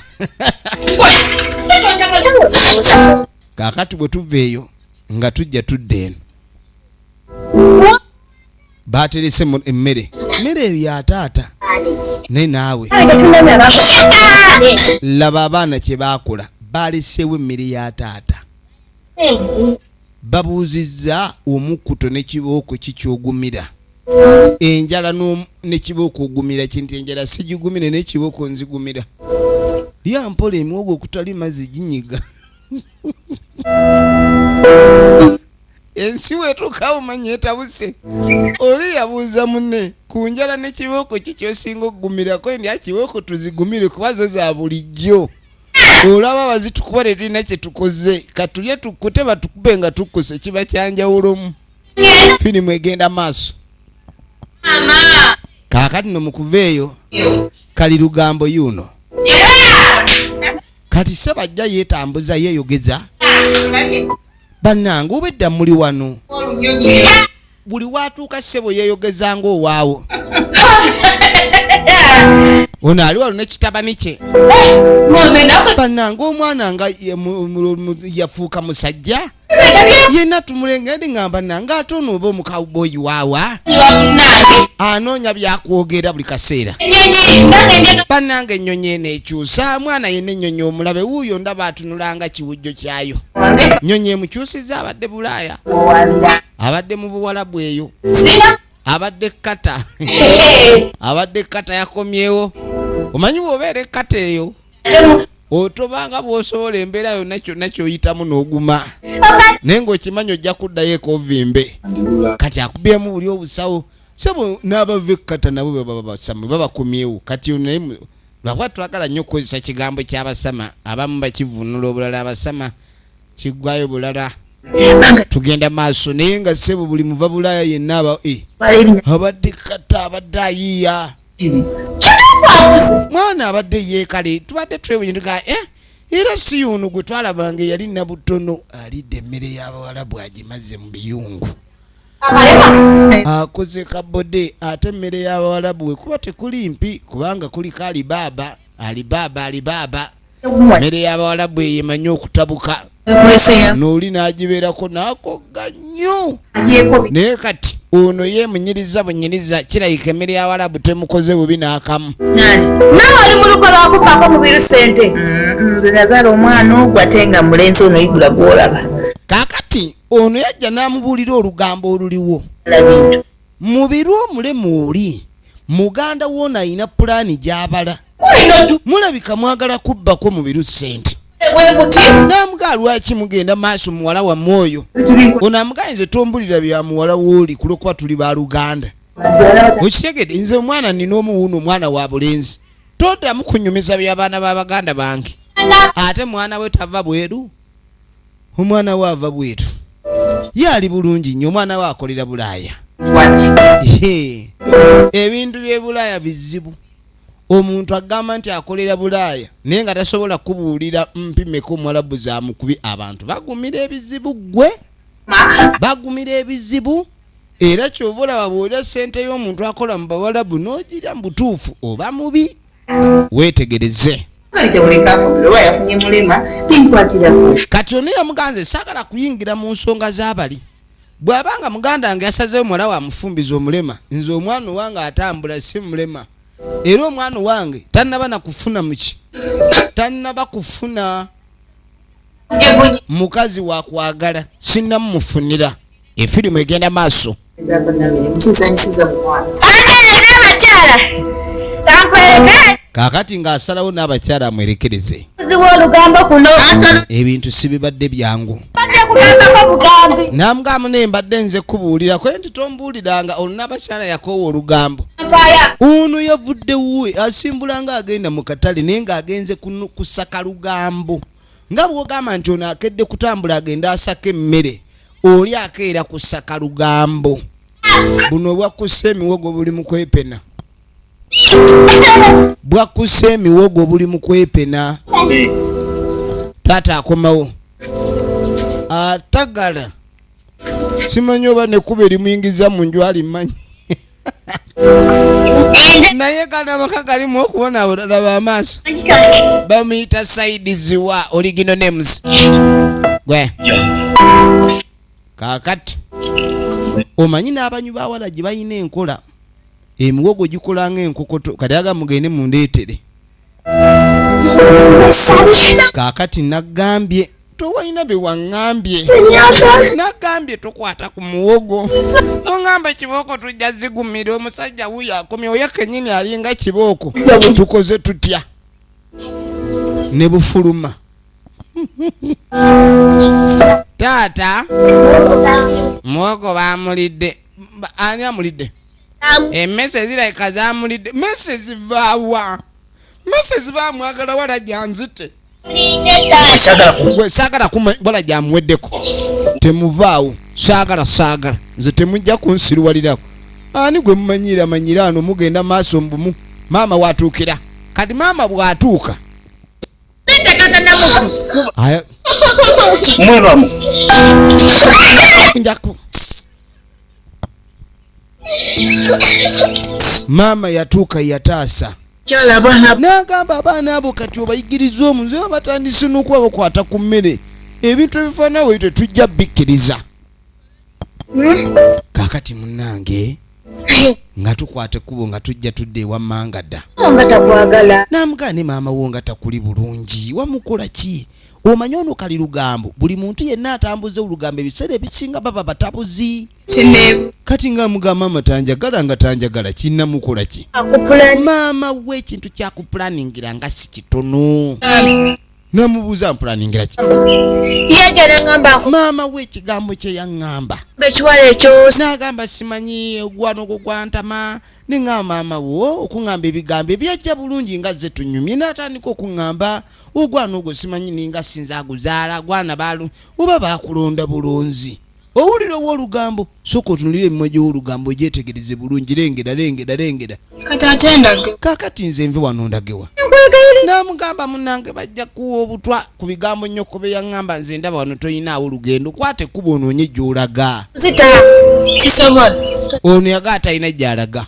Speaker 1: kaakati bwe tuva eyo nga tujja tudda eno baaterese emmere eyo ya taata ne naawe laba abaana kye baakola baaleseewo emmere ya taata babuuzizza omukkuto n'ekibooko kikyogumira enjala n'ekibooko ogumira kinti enjala sigigumire n'ekibooko nzigumira yampola emwogo okutali mazzi ginyiga ensi wetuuka omanya etabuse oli yabuuza munne ku njala n'ekibooko kikyosinga okugumirako ndi akibooko tuzigumire kuba zo za bulijjo olaba bazitukuba tetulina kye tukoze katulye tukkute batukube nga tukkuse kiba kyanjawulomu firimu egenda maaso kaakati no mukuva eyo kali lugambo yuno kati se bajja yeetambuza yeeyogeza bannange obedda muli wano buli watuuka ssebo yeeyogezanga owaawo ono ali wano n'ekitabani kye bannange omwana nga yafuuka musajja yenna tumulenge ndi ngamba nange ate ono oba omukawuboyi waawa anoonya byakwogera buli kaseera bannange ennyonyi eno ekyusa mwana yenna ennyonyi omulabe wuuyo ndaba atunulanga kiwujjo kyayo nnyonyi emukyusizza abadde bulaaya abadde mu buwalabu eyo abadde kata abadde kata yakomyewo omanyi bw'obeera ekkata eyo otobanga bw'osobola embeera yonna kyonna ky'oyitamu n'oguma naye ng'okimanyi ojja kuddayo ekovimbe kati akubyemu buli obusawo sebo n'abava ekkata nabo baba basama babakomyewo kati naye lwabwa twagala nnyo okukozesa kigambo ky'abasama abamu bakivunula obulala abasama kiggwayo bulala tugenda maaso naye nga sebo buli muva bulaaya yenna abadde kata abadde ayiiya mwana abadde yeekale tubadde twewunyuka era si yuno gwe twalabanga eyali nabutono alidde emmere y'abawalabu agimaze mu biyungu akoze kabode ate emmere y'abawalabu wekuba tekuli mpi kubanga kuliko alibaaba emmere y'abawalabu eyo emanyi okutabuka n'oli n'agibeerako n'akogga nnyo naye kati ono yeemunyiriza bunyiriza kirayika emmere y'abawalabu temukoze bubi n'akamu
Speaker 2: nawe oli mu luko lwakupako mu biru sente nze nazaala omwana ogwo ate nga mulenzi ono yigula gwolaba
Speaker 1: kaakati ono yajja n'amubuulira olugambo oluliwo mu biru omulemu oli muganda w'ono ayina pulaani gy'abala mulabika mwagala kubbako mu biru sente namugaa lwaki mugenda maaso muwala wammwe oyo ono amugaa nze tombulira bya muwala w'oli kulwokuba tuli ba luganda okitegedde nze omwana nina omuwuuno omwana wa bulenzi toddamu kunyumiza by'abaana b'abaganda bange ate mwana we tava bweru omwana we ava bwetu ye ali bulungi nnyo omwana we akolera bulaaya ebintu by'e bulaaya bizibu omuntu agamba nti akolera bulaaya naye nga tasobola kubuulira mpimeko omwalabu zamukubi abantu bagumira ebizibu gwe bagumira ebizibu era kyova olaba bw'olya ssente y'omuntu akola mu bawalabu n'ogira mu butuufu oba mubi weetegereze kati ono yamuganze saagala kuyingira mu nsonga z'abali bw'abanga muganda wange yasazeyo muwala wamufumbiza omulema nze omwana owange atambula si mulema era omwana wange tannaba nakufuna muki tannaba kufuna mukazi wakwagala sinnamumufunira efirimu egenda maaso kaakati ng'asalawo n'abakyala amwerekereze ebintu si bibadde byangu namugamba naye mbadde nze kubuulira kwe nti tombuuliranga olwo n'abakyala yakoowa olugambo ono yavudde wuwe asimbulanga agenda mu katale naye ng'agenze kusaka lugambo nga bw'ogamba nti ono akedde kutambula agenda asaka emmere oli akeera kusaka lugambo buno bwakussa emiwogo buli mu kwepena bwakussa emiwogo buli mu kwepena taata akomawo atagala simanyi oba nekuba erimuyingiza mu nju alimanyi naye kanabaka kalimu okubonabonaba amaaso bamuyita saidiziwa original names gwe kakati omanyi n'abanyu bawala gye balina enkola emiwogo gikola ng'enkokoto kati aga mugende mundeetere kakati nagambye towalina bye waŋŋambye nagambye tokwata ku muwogo noŋŋamba kibooko tujja zigumira omusajja wuyo akomye oyo kennyini alinga kibooko tukoze tutya ne bufuluma taata muwogo bamulidde ani amulidde emmese zirabika zamulidde mese zivaawa mese zivamwagala wala janzite gwe saagala wala jamuweddeko temuvaawo saagala nze temujja kunsiruwalirako ani gwe mumanyira ano mugenda maaso mbumu maama watuukira kati maama bwatuuka maama yatuuka yataasa n'agamba abaana abo kati obayigiriza omunze batandise n'okuba bakwata ku mmere ebintu ebifaanana bwe tetujja bikkiriza kaakati munnange nga tukwata ekkubo nga tujja tudde ewa mmanga dda n'amugaa ne maama wo nga takuli bulungi wamukola ki omanyi ono kali lugambo buli muntu yenna atambuza olugambo ebiseera ebisinga baba batabuzi kati nga mugamba maama tanjagala nga tanjagala kinnamukola ki maama we ekintu kyakupulaningira nga si kitono namubuuza mpulaningira ki maama we ekigambo kye yaŋŋamba n'agamba simanyi ogwano ogwo gwantama neŋŋamba maama wo okuŋŋamba ebigambo ebyajja bulungi nga ze tunyumye n'atandika okuŋŋamba ogwano ogwo simanyi ninga sinza aguzaala gwana balu oba bakulonda bulunzi owulira ow'olugambo sooka otunulira emimwa gy'olugambo gyetegereze bulungi lengera kakati nze nve wano ndagewa n'amugamba munnange bajja kuwa obutwa ku bigambo nnyoko bye yaŋŋamba nze ndaba wano toyinaawo lugendo kwata ekkuba onoonye gy'olaga ono yaga atalina gy'alaga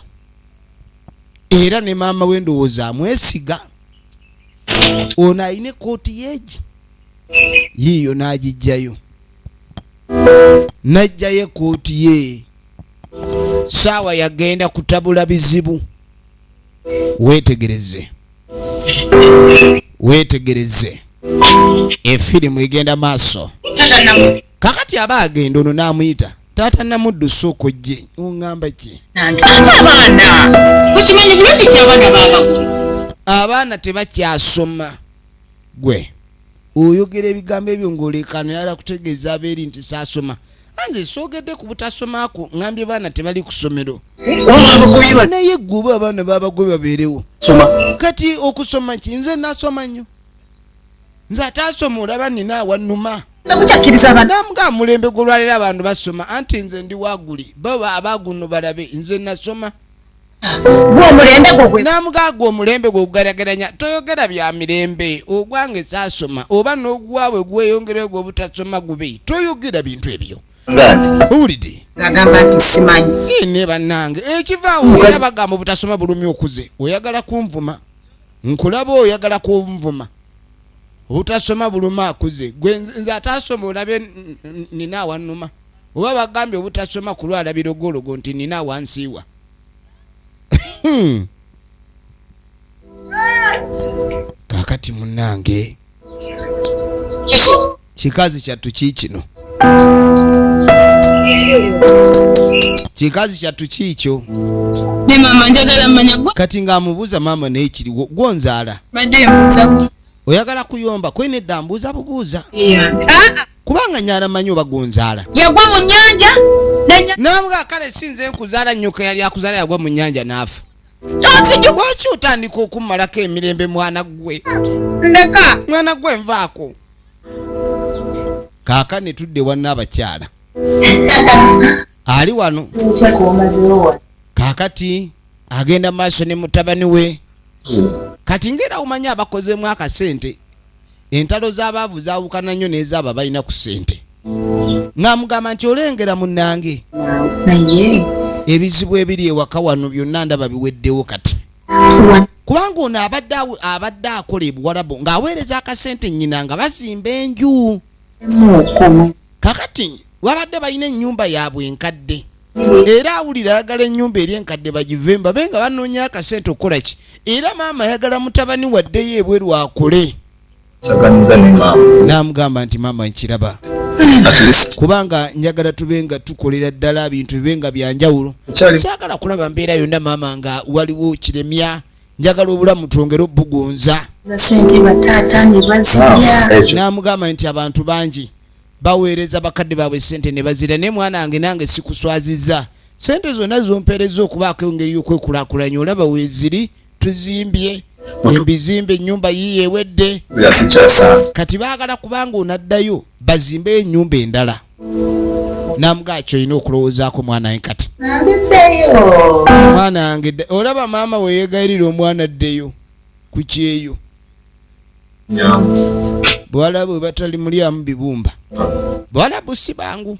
Speaker 1: era ne maama we ndowooza amwesiga ono alina ekooti yeegi yiiyo n'agijjayo najjayo ekooti ye saawa yagenda kutabula bizibu weetegereze efirimu egenda maaso kakati aba agenda ono n'amuyita taata namuddu sooka ojje oŋŋamba ki abaana tebakyasoma gwe oyogera ebigambo ebyo ng'olekano yala kutegeeza abeeri nti saasoma anze soogedde ku butasomako ŋŋambye baana tebali ku ssomero naye gguba abaana babagwe babeerewo kati okusoma ki nze nasoma nnyo nze ataasoma olaba nina awannuma namugaa mulembe gw'olwalira abantu basoma anti nze ndi waaguli baba abaguno balabe nze nasoma namugaaga omulembe gwegugaragaranya toyogera bya mirembe ogwange saasoma oba n'ogwawe gweyongere gwe obutasoma gube toyogera bintu ebyo owulidde ne bannange ekivaawo era bagamba obutasoma bulumi okuze oyagala kunvuma nkulaba oyagala kunvuma obutasoma buluma akuze gwe nze ataasoma olabe nina awannuma oba bagambye obutasoma kulwala birogologo nti nina awansiiwa kakati munnange kikazi kyattu kikino kikazi kyattu kikyo
Speaker 4: ne mama njagala manya gwa
Speaker 1: kati ng'amubuuza maama naye kiriwo gwonzaala
Speaker 4: badde mbuza
Speaker 1: oyagala kuyomba kwene edda mbuuza bubuuza kubanga nyaala manyi oba gwonzaala
Speaker 4: yagwa mu nnyanja
Speaker 1: namuga kale sinze nkuzaala nnyoko yali akuzaala yagwa mu nnyanja n'afa lwaki otandika okummalako emirembe mwana gwe mwana gwe nvaako kaaka ne tudde wanna abakyala ali wano kakati agenda maaso ne mutabani we kati ngera umanya abakozemu akasente entalo z'abaavu zaawukana nnyo n'ez'abo balina ku ssente ng'amugamba nti olengera munnange
Speaker 2: naye
Speaker 1: ebizibu ebiri ewaka wano byonna ndaba biweddewo kati kubanga ono abadde akola ebuwalabo ng'aweereza akasente nnyina nga bazimba enju kakati wabadde balina ennyumba yaabwe enkadde era awulira ayagala ennyumba eri enkadde bagivemba be nga banoonya akasente okukola ki era maama ayagala mutabani waddeyo ebweru akole n'amugamba nti maama nkiraba kubanga njagala tube nga tukolera ddala ebintu bibe nga byanjawulo saagala kulaba mbeera yonna maama nga waliwo kiremya njagala obulamu twongere obugonza n'amugamba nti abantu bangi baweereza bakadde baabwe sente ne bazira naye mwana wange nange sikuswaziza sente zonna zompeereza okubaako engeri y'okwekulaakulanya olaba weeziri tuzimbye embizimbe ennyumba yiye ewedde kati baagala kubanga onaddayo bazimbe ennyumba endala namugaa kyolina okulowoozaako mwana we kati mwana wange olaba maama weyeegayirira omwana addeyo ku kyeyo bwalaba bwe batali mulyamu bibumba bwala busi bangu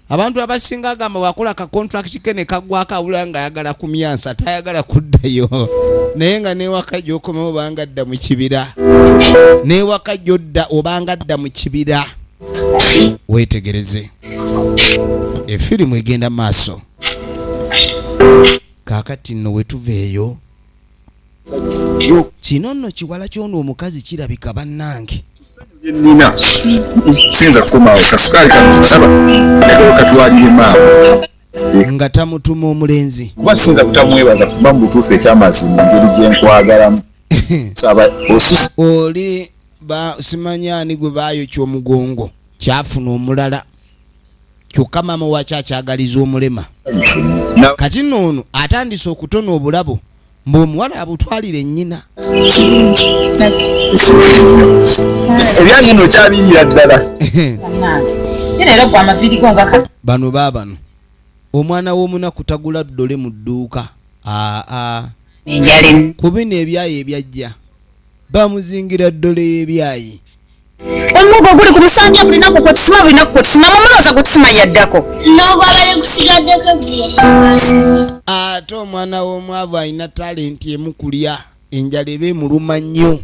Speaker 1: abantu abasinga agamba wakola ka contract kene kagwako awula nga ayagala kumyansa tayagala kuddayo naye nga newaka gy'okomawo obanga adda mu kibira newaka gy'odda obanga adda mu kibira weetegereze efirimu egenda maaso kaakati nno wetuveeyo kino nno kiwala ky'ono omukazi kirabika bannange
Speaker 3: nina sinza kukomaawo kasukaali kanaba nakao katwalire maama
Speaker 1: nga tamutuma omulenzi
Speaker 3: kuba sinza kutamwebaza kuba mu butuufu ekyamazima engeri gye nkwagalamu saba
Speaker 1: oli simanyaani gwe baayokya omugongo kyafuna omulala kyokka maama wakyakyagaliza omulema kati nno ono atandise okutona obulabo mb'omuwala abutwalire nnyina
Speaker 3: ebyange nno kyabirira ddala
Speaker 1: bano baabano omwana w'omunaku tagula ddole mu dduuka ku bino ebyayi ebyajja bamuzingira ddole y'ebyayi
Speaker 2: omugo guli ku musanja buli naku kwetusima buli naku kwetusima mumulooza gwetusima yaddako nogwabale gusigaddeko
Speaker 1: ate omwana w'omwavu alina talenti emu kulya enjala eba emuluma nnyo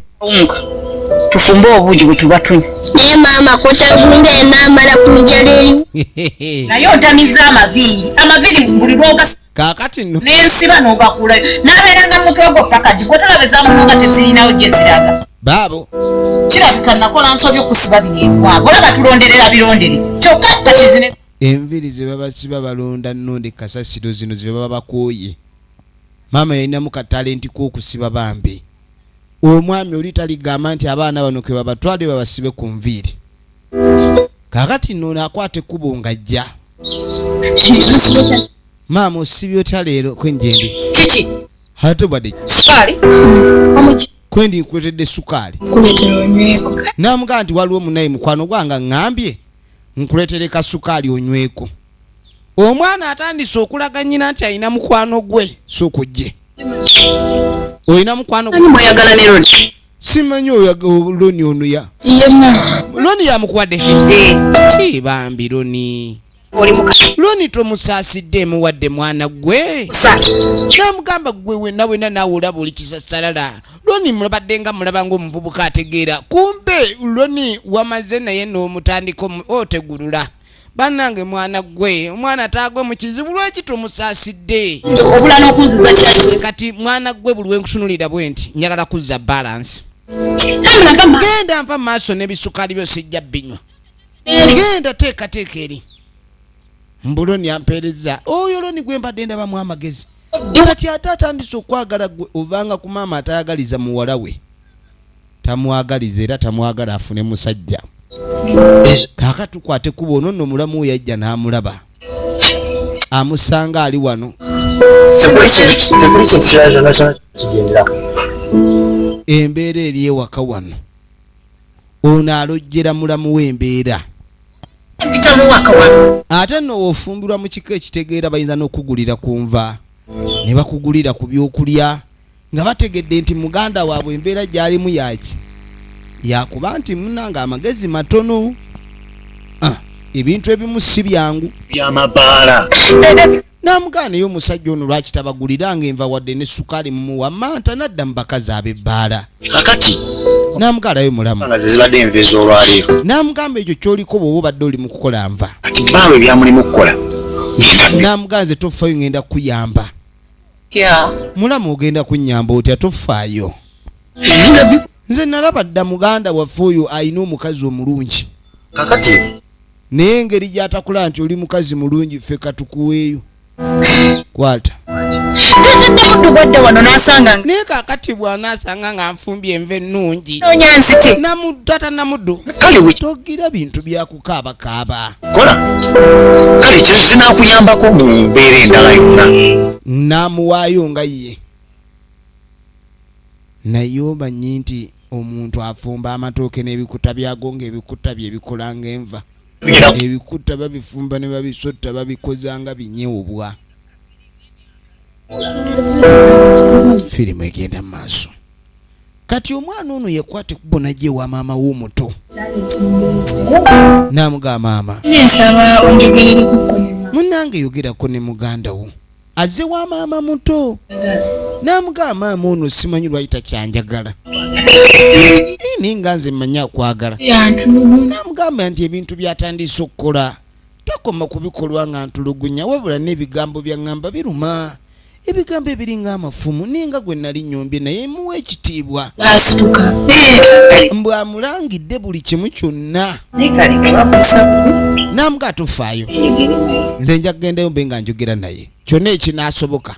Speaker 2: tufumbe obuugi bwe tuba tunywa naye maama kotavunda enaamala ku njala eri naye otamiza amaviiri buli lwoga
Speaker 1: kaakati nno
Speaker 2: n'ensiba n'ogakulayo n'abeeranga mutwe gwo pakadi gwetolabeza munoga tezirinawo gye ziraga
Speaker 1: baabo
Speaker 2: kirabika nakola nsobye okusiba binyemwavu olaba tulonderera birondere kyokka kati zine
Speaker 1: enviri ze babasiba balonda nnonde kasasiro zino ze baba bakooye maama yalinamu katalenti k'okusiba bambi omwami oli taligamba nti abaana bano ke babatwale babasibe ku nviiri kaakati nno akwata ekkubo ng'ajja maama osibye otya leero kwenjendi
Speaker 2: kiki
Speaker 1: ate bwadde
Speaker 2: sukaali
Speaker 1: kwendi nkuletedde sukaali namugaa nti waliwo munaye mukwano gwanga ŋŋambye nkuletere kasukaali onyweko omwana atandise okulaga nnyina nti alina mukwano gwe sokujje olina mukwano
Speaker 2: mweyagala ne Loni
Speaker 1: simanyi Loni ono ya Loni yamukuwadde bambi Loni
Speaker 2: oli mukazi
Speaker 1: Loni tomusaasidde emuwadde mwana gwe namugamba gwe wenna naawe olaba oli kisasalala Loni mulabadde nga mulaba ng'omuvubuka ategeera kumbe Loni wamaze naye n'omutandiko otegulula bannange mwana gwe omwana taagwe mu kizibu lwaki tomusaasidde
Speaker 2: obula n'okunziza kyali
Speaker 1: kati mwana gwe buli wenkusunulira bwe nti njagala kuzza balance genda nva maaso n'ebisukaali byo sijja binywa genda teekateeka eri mbuloni ampeereza oyo Loni gwe mbadde ndabamu amagezi kati ate atandise okwagala gwe ovanga ku maama atayagaliza muwala we tamwagaliza era tamwagala afune musajja kaaka tukwate kuba ono nno mulamu we yajja n'amulaba amusanga ali wano embeera eri ewaka wano ono alojjera mulamu w'embeera ate nno ofumbirwa mu kiko ekitegeera bayinza n'okugulira ku nva ne bakugulira ku byokulya nga bategedde nti muganda waabwe embeera gy'alimu yaki yakuba nti munanga amagezi matono ebintu ebimu si byangu
Speaker 3: byamabaala
Speaker 1: namugana eyo omusajja ono lwaki tabaguliranga enva wadde ne sukaali mumuwa manta nadda mu bakazi ab'ebbaala
Speaker 3: kakati
Speaker 1: namugalayo mulamu
Speaker 3: nga zibadde enva ez'olwaleero
Speaker 1: namugamba ekyo kyoliko bw'oba obadde oli mu kukola nva
Speaker 3: kati baawe byamulimu kukola
Speaker 1: namugaa nze tofaayo ngenda kuyamba mulamu ogenda kunyamba otya tofaayo nze nalaba dda muganda waffe oyo ayina omukazi omulungi
Speaker 3: kakati
Speaker 1: naye engeri gy'atakulaba nti oli mukazi mulungi ffe katukuweeyo kwata naye kakati bw'anaasanga nga nfumbye enva ennungi tata namuddu togira bintu byakukaabakaaba
Speaker 3: kola kale kisinakuyambako mu mbeera endala yonna
Speaker 1: namuwaayo nga ye naye omanyi nti omuntu afumba amatooke n'ebikuta byago ng'ebikuta bye bikola ng'enva ebikuta babifumba ne babisotta babikozanga binyewobwa firimu egenda mu maaso kati omwana ono yakwate kubona gye wa maama w'omuto namugaa maama munnange yogerako ne muganda wo azze wa maama muto namugaa maama ono simanyi lwayita kyanjagala ninga nze mmanyi akwagala namugamba nti ebintu byatandise okukola takoma kubikolwa nga ntulugunya wabula n'ebigambo byaŋŋamba biruma ebigambo ebiringa amafumu ninga gwe nali nyombye naye muwa ekitiibwa mbw amulangidde buli kimu kyonna namugaa tofaayo nze nja kugendayo mbe nga njogera naye kyonna ekinaasoboka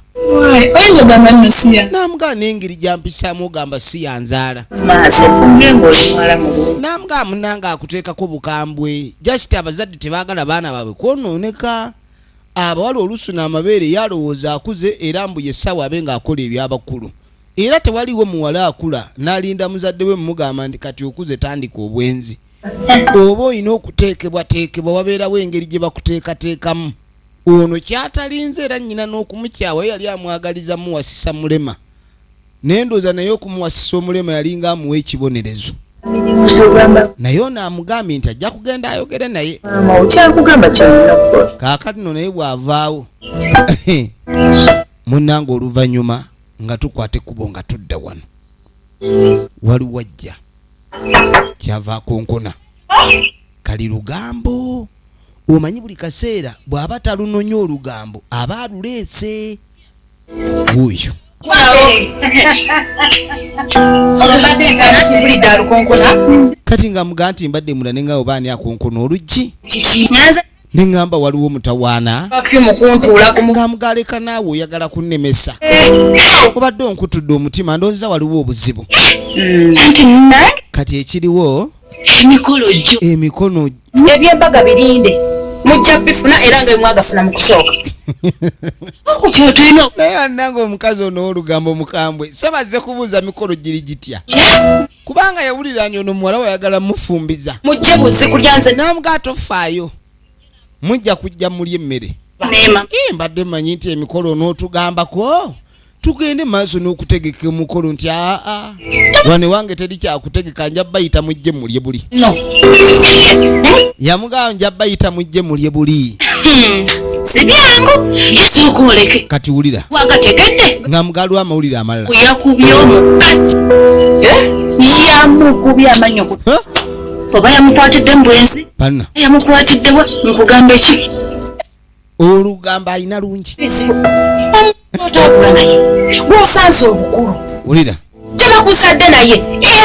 Speaker 1: namugaa n'engeri gyampisaamu ogamba si yanzaala namugaa munanga akuteekako bukambwe jakiti abazadde tebaagala baana baabwe kwonooneka abawala olusuna amabeere yalowooza akuze era mbu yessaawa abe ng'akola ebyabakulu era tewaliwo muwala akula n'alinda muzadde we mumugamba nti kati okuze tandika obwenzi oba olina okuteekebwateekebwa wabeerawo engeri gye bakuteekateekamu ono kyatalinze era nnyina n'okumukyawa yali amwagaliza muwasisa mulema nendooza naye okumuwasisa omulema yalinga amuwa ekibonerezo naye ono amugambye nti ajja kugenda ayogere naye kaakati no naye bw'avaawo munnanga oluvannyuma nga tukwata ekkubo nga tudda wano waliwo ajja kyava konkona kali lugambo omanyi buli kaseera bw'aba talunonya olugambo aba aluleese wuuyo kati nga mugaa nti mbadde mulane nga obaani akonkona oluggi neŋŋamba waliwo mutawaana nga mugaleka naawe oyagala kunnemesa obadde onkutudde omutima ndowooza waliwo obuzibu kati ekiriwo emikono
Speaker 2: ebyembaga birinde mujja bifuna era nga mwagafuna mu kusooka
Speaker 1: naye wannanga omukazi ono olugambo mukambwe sabazze kubuuza mikolo giri gitya kubanga yawuliranye ono muwala wayagala mufumbiza
Speaker 2: mujje buzi kulya nze
Speaker 1: namugaa tofaayo mujja kujja mulya emmere mbadde mmanyi nti emikolo onootugambako tugende maaso n'okutegeka omukolo nti wane wange teri kyakutegeka nja bayita mujje mulye buli yamugamba nja bayita mujje mulye buli
Speaker 2: si byangu yasooka oleke
Speaker 1: kati wulira
Speaker 2: wagategedde
Speaker 1: nga mugalwa amawulire amalala
Speaker 2: yakubye omukazi yamukubye amanyo oba yamukwatidde mbwenzi
Speaker 1: panna
Speaker 2: yamukwatiddewa nkugamba eki
Speaker 1: olugamba alina lungi
Speaker 2: otambula naye gwosanze obukulu
Speaker 1: wulira
Speaker 2: tebakusadde naye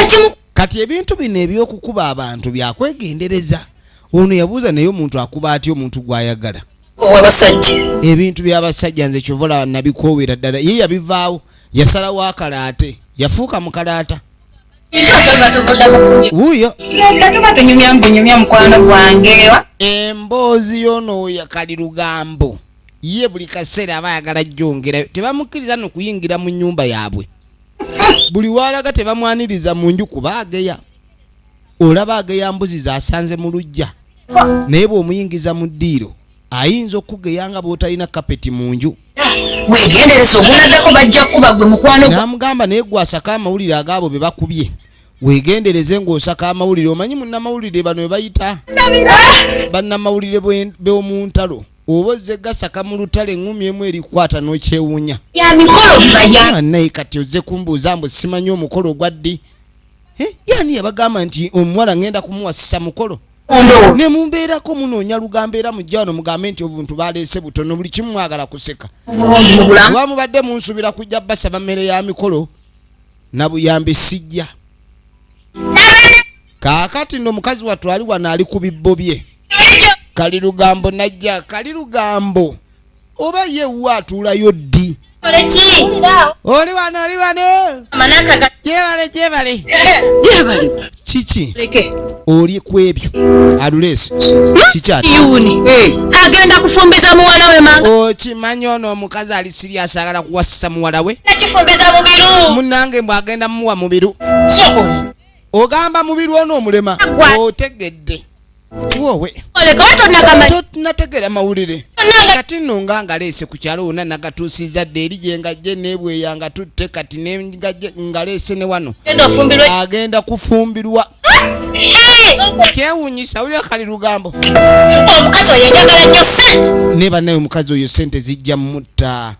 Speaker 2: ekimu
Speaker 1: kati ebintu bino ebyokukuba abantu byakwegendereza ono yabuuza naye omuntu akuba atya omuntu gw'ayagala
Speaker 2: owabasajja
Speaker 1: ebintu by'abasajja nze kyovola nabikoowera ddala ye yabivaawo yasalawo akalaate yafuuka mu kalaata wuuyo
Speaker 4: tunyumya mukwano gwange
Speaker 1: emboozi y'ono yakali lugambo ye buli kaseera aba ayagala jjongerayo tebamukkiriza nokuyingira mu nnyumba yaabwe buli waalaga tebamwaniriza mu nju kuba ageya olaba ageya mbuzi zaasanze mu luggya naye bw'omuyingiza mu ddiiro ayinza okugeyanga bw'otalina kapeti mu nju.
Speaker 2: Weegendereza ogunaddako bajja kuba gwe mukwano.
Speaker 1: N'amugamba naye gwasaka amawulire agaabo be bakubye. Weegendereze ng'osaka amawulire. Omanyi munnamawulire bano be bayita bannamawulire b'omu ntalo. Oba ozze gasaka mu lutale eŋŋumi emu erikwata n'okyewuunya.
Speaker 2: Ya mikolo baya.
Speaker 1: Naye kati ozze kumbuuza mbu simanyi omukolo gwa ddi. Yani yabagamba nti omuwala ngenda kumuwasisa mukolo. Ne mumbeerako munoonya lugambo era mujja wano mugambe nti obuntu baleese butono buli kimu mwagala kuseka. Oba mubadde munsuubira kujja basaba mmere ya mikolo na buyambi sijja. Kaakati nno omukazi wattu ali wano ali ku bibbo bye. Kali lugambo najja kali lugambo. Oba ye wa atuulayo ddi. Oli wano. Jebale. Kiki? Oli kwebyo. Adulesi. Kichati.
Speaker 2: Agenda kufumbiza muwala we manga.
Speaker 1: Okimanyi ono omukazi ali serious agala kuwasisa muwala we.
Speaker 2: Nakifumbiza mubiru.
Speaker 1: Munnange mbw agenda muwa mubiru.
Speaker 2: Soko.
Speaker 1: Ogamba mubiru ono omulema. Otegedde. Wowe. Nategera mawulire. Kati nno nga ngaleese ku kyalo wonna nagatuusiza dde eri gye ngajje neebweya nga tutte kati ngaleese ne wano. Agenda kufumbirwa. Kyewuunyisa wulira kali lugambo.
Speaker 2: Omukazi oyo njagala nnyo ssente.
Speaker 1: Ne bannaye omukazi oyo ssente zijja mutta.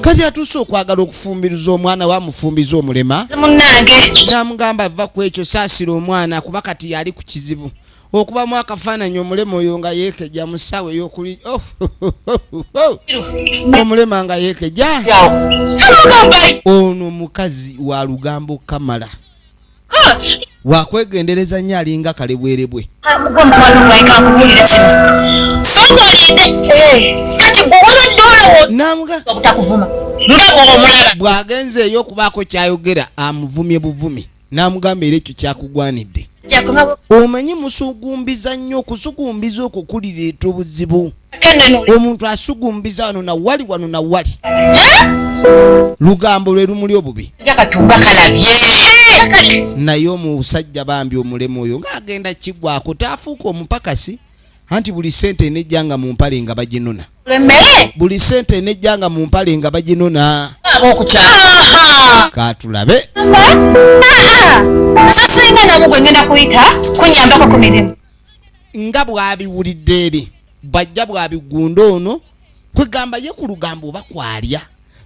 Speaker 1: Kati atuuse okwagala okufumbiriza omwana wa mufumbiza omulema.
Speaker 2: Munnange.
Speaker 1: Namugamba ava ku ekyo saasira omwana kuba kati yali ku kizibu. Okubamu akafaananyi omulema oyo nga yeekejja mu ssaawa ey'okuli omulema nga yeekejja. Ono mukazi wa lugambo Kamala. Wakwegendereza nnyo alinga kale bwerebwe. Bw'agenze eyo okubaako kyayogera amuvumye buvumi. N'amugamba era ekyo kyakugwanidde. Omanyi musugumbiza nnyo okusugumbiza okwo kulireeta obuzibu. Omuntu asugumbiza wano na wali. Lugambo lwe lumuli obubi. Naye omusajja bambi omulema oyo ng'agenda kiggwako taafuuka omupakasi anti buli ssente enejjanga mu mpale nga baginona. Buli ssente enejjanga mu mpale nga baginona. Kaatulabe.
Speaker 2: Singa nabo gwe ngenda kuyita kunyambako ku mirimu.
Speaker 1: Nga bw'abiwulidde eri bajja bw'abigunda ono kwegamba ye ku lugambo oba kwalya.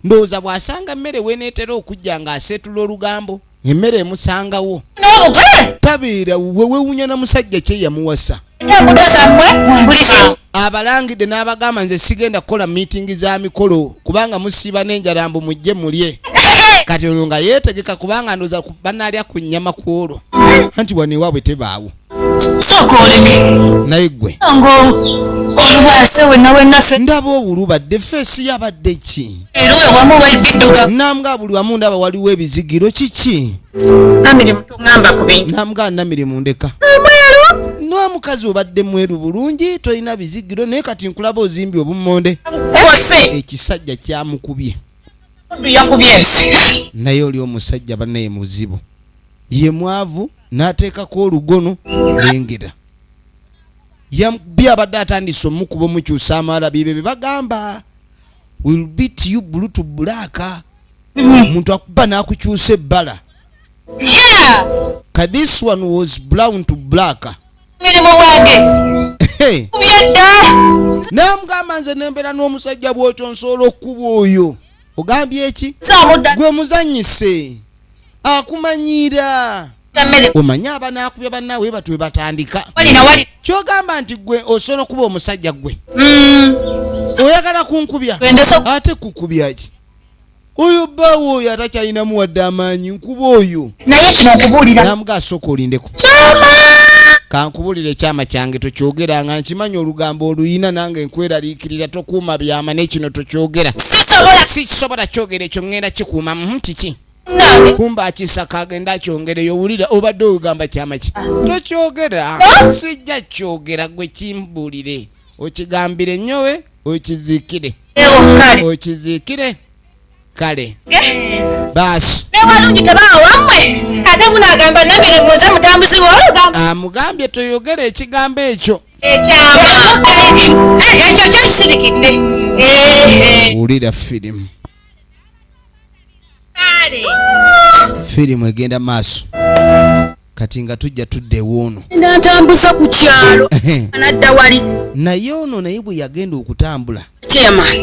Speaker 1: Ndowooza bw'asanga mmere weeneetera okujja ng'aseetula olugambo emmere emusangawo. Tabeera weewuunya na musajja kye yamuwasa. Abalangidde n'abagamba nze sigenda kukola miitingi za mikolo kubanga musiiba n'enjala mbu mujje mulye. Kati olwo nga yeetegeka kubanga ndowooza banaalya ku nnyama ku olwo. Anti wano ewaabwe tebaawo. Naye ggwe ndaba owulubadde feesi yabadde ki? Namugaa buli wamu ndaba waliwo ebizigiro kiki? Namugaa Namirimu ndeka. N'omukazi obadde mweru bulungi tolina bizigiro naye kati nkulaba ozimbye obummonde. Ekisajja kyamukubye. Naye oli omusajja bannaye muzibu. Ye mwavu n'ateekako olugono lengera. Yambye abadde atandise omukuba omukyusa amaala bibe bagamba will beat you blue to black. Muntu akuba n'akukyusa ebbala. This one was brown to black. Namugamba nze nembeera n'omusajja bw'otyo nsobola okuba oyo. Ogambye eki? Gwe muzannyise. Akumanyiira. Omanyi abanaakubya bannaawe batwe batandika. Kyogamba nti gwe osobola okuba omusajja gwe. Oyagala kunkubya. Ate kukubya ki? Oyo bbaawo oyo atakyalinamu wadde amaanyi nkuba oyo.
Speaker 2: Naye kino okubuulira.
Speaker 1: Namugaa sooka olindeko. Kankubuulira ekyama kyange tokyogera nga nkimanyi olugambo oluyina nange nkweraliikirira tokuuma byama n'ekino tokyogera. Sikisobola kyogera ekyo ngenda kikuuma kiki? Kumba akisa kagenda akyongereyo wulira obadde ogamba kyama ki? Tokyogera. Sijja kyogera gwe kimbuulire. Okigambire nnyowe okiziikire. Okiziikire. Kale. Basi.
Speaker 2: Newalungi tabaawo wammwe. Ate munagamba Namirimu nze mutambuzi w'olugambo.
Speaker 1: Amugambye toyogera ekigambo ekyo.
Speaker 2: ekyo kyekisirikidde
Speaker 1: ulira firimu egenda maaso kati nga tujja tudde woono
Speaker 2: natambuza ku kyalo anadda wali
Speaker 1: naye ono naye bwe yagenda okutambula
Speaker 2: chairman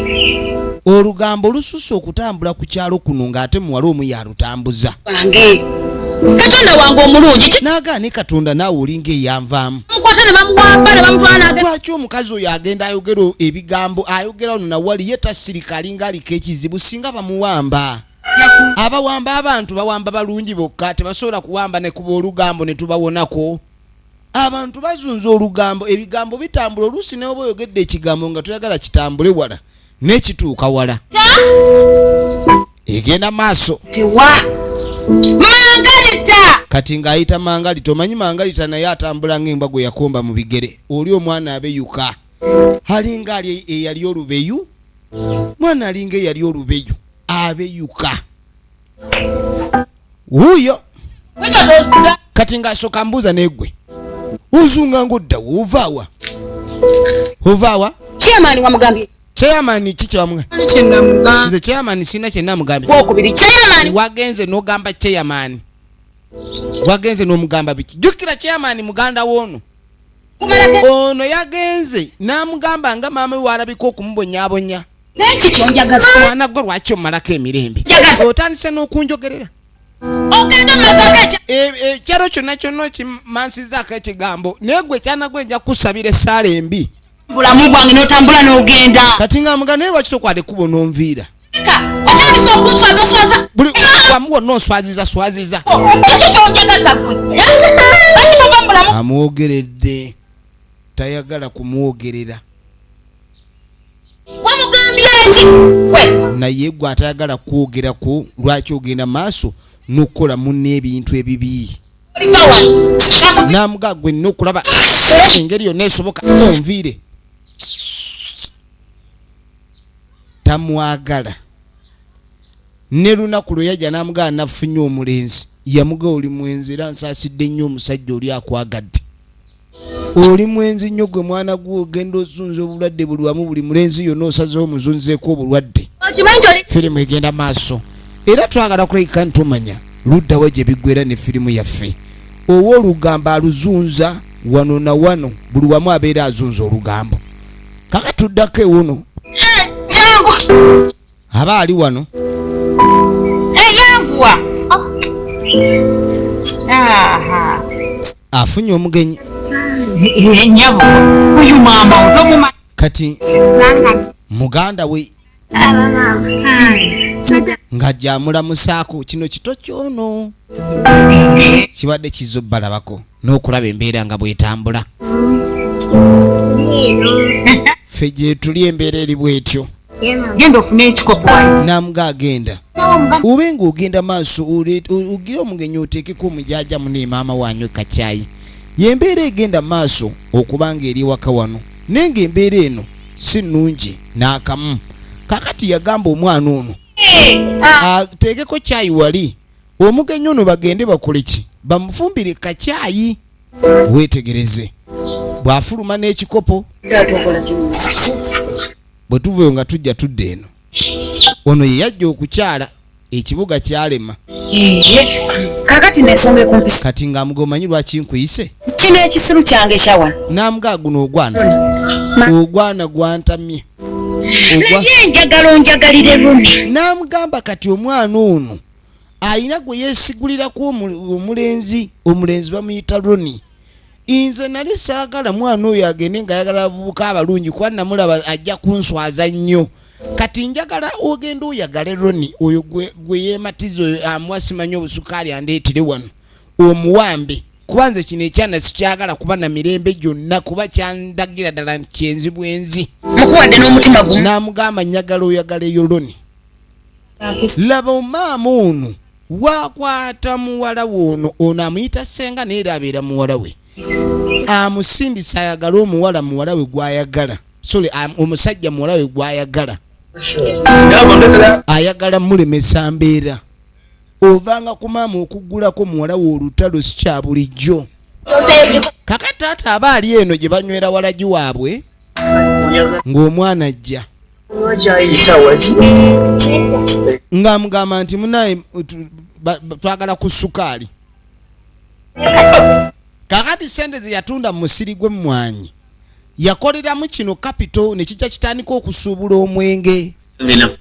Speaker 1: olugambo lususse okutambula ku kyalo kuno ng'ate muwala omu yalutambuza
Speaker 2: wange katonda wange omulungi
Speaker 1: n'agaane katonda naawe olinga eyanvaamu
Speaker 2: mukwata ne bamuwamba ne bamutwala
Speaker 1: lwaki omukazi oyo agenda ayogera ebigambo ayogera ono nawali ye tasirika alinga aliko ekizibu singa bamuwamba abawamba abantu bawamba balungi bokka tebasobola kuwamba ne kuba olugambo ne tubawonako abantu bazunza olugambo ebigambo bitambula oluusi ne oba oyogedde ekigambo nga toyagala kitambule wala n'ekituuka wala egenda maaso
Speaker 2: mangalita
Speaker 1: kati ng'ayita mangalita omanyi mangalita naye atambula ng'embwa gwe yakomba mu bigere oli omwana abeyuka alinga ali eyali olubeyu mwana alinga eyali olubeyu abeyuka wuuyo kati ng'asooka mbuuza n'eggwe uzunga ng'oddawo ovaawa
Speaker 2: chairman wamugambye
Speaker 1: chairman kikyamwe nze chairman sina kyenamugambye
Speaker 2: gwokubiri chairman
Speaker 1: wagenze n'ogamba chairman wagenze n'omugamba biki jjukira chairman muganda woono ono yagenze n'amugamba nga maama we walabika okumubonyaabonya
Speaker 2: n'ekikyo njagaza
Speaker 1: mwana gwe lwaki omalako emirembe otandise n'okunjogerera
Speaker 2: ogenda mazaka
Speaker 1: ekyalo kyonna kyonna okimansizaako ekigambo naye gwe kyana gwe nja kusabira essaala embi
Speaker 2: bulamu bwange n'otambula n'ogenda
Speaker 1: kati nga muganda naye lwaki tokwata ekkubo n'onviira
Speaker 2: otandisa okuswazaswaza
Speaker 1: buli wamu wonna oswaziza
Speaker 2: ekyo kyonjagaza gwe akitova mubulamu
Speaker 1: amwogeredde tayagala kumwogerera
Speaker 2: wamugambye eki
Speaker 1: naye gwe atayagala kwogerako lwaki ogenda maaso n'okukola munno ebintu ebibi n'amugaa gwe nina okulaba engeri yonna esoboka onviire tamwagala ne lunaku lwe yajja n'amugaa nafunye omulenzi yamugaa oli mwenzi era nsaasidde nnyo omusajja oli akwagadde oli mwenzi nnyo gwe mwana gwe ogenda ozunza obulwadde buli wamu buli mulenzi yonna osazeho muzunzeeko obulwadde firimu egenda maaso era twagala kulabika ntumanya luddawo gye biggwera ne firimu yaffe owa olugambo aluzunza wano na wano buli wamu abeera azunza olugambo kaka tuddako ewuno aba ali wano
Speaker 2: eyanguwa
Speaker 1: afunye omugenyi
Speaker 2: nyabo uyu mama otomuma
Speaker 1: kati muganda we ng'ajja amulamusaako kino kito kyono kibadde kizo balabako n'okulaba embeera nga bwetambula ffe gye tuli embeera eri bwetyo
Speaker 2: genda ofune ekikopo
Speaker 1: namuga agenda ube ng'ogenda maaso ogire omugenyi oteekeko omujajamu ne maama wanyu kacyayi yembeera egenda maaso okubanga eri waka wano naye ng'embeera eno si nnungi n'akamu kakati yagamba omwana ono ateekeko cyayi wali omugenyi ono bagende bakole ki bamufumbire kacyayi weetegereze bw'afuluma n'ekikopo bwe tuveyo nga tujja tudde eno ono ye yajja okukyala ekibuga kyalema
Speaker 2: kakati n'ensonga ekumpisa
Speaker 1: kati ng'amuga omanyi lwaki nkuyise
Speaker 2: kino ekisiru kyange kyawa
Speaker 1: n'amuga guno ogwana gwantamye
Speaker 2: naye njagala onjagalire luni
Speaker 1: n'amugamba kati omwana ono ayina gwe yeesigulirako omulenzi bamuyita Roni nze nali saagala mwana oyo agende ng'ayagala abavubuka abalungi kuba namulaba ajja kunswaza nnyo kati njagala ogenda oyagale Roni oyo gwe yeematiza oyo amuwa simanyi obusukaali andeetire wano omuwambe kuba nze kino ekyana sikyagala kuba na mirembe gyonna kuba kyandagira ddala kyenzi bwenzi
Speaker 2: mukuwadde n'omutima gumu
Speaker 1: n'amugamba njagala oyagaleyo Roni laba omaama ono wakwata muwala we ono amuyita ssenga naye era abeera muwala we amusindisa ayagala muwala we gwayagala omusajja muwala we gwayagala ayagala mulemesa mbeera ovanga ku maama okuggulako muwala we olutalo si kya bulijjo kakati taata aba ali eno gye banywera walagi waabwe ng'omwana ajja ng'amugamba nti munaye twagala ku sukaali. Kakati sente ze yatunda mu musiri gw'emmwanyi yakoleramu kino kapito ne kijja kitandika okusuubula omwenge.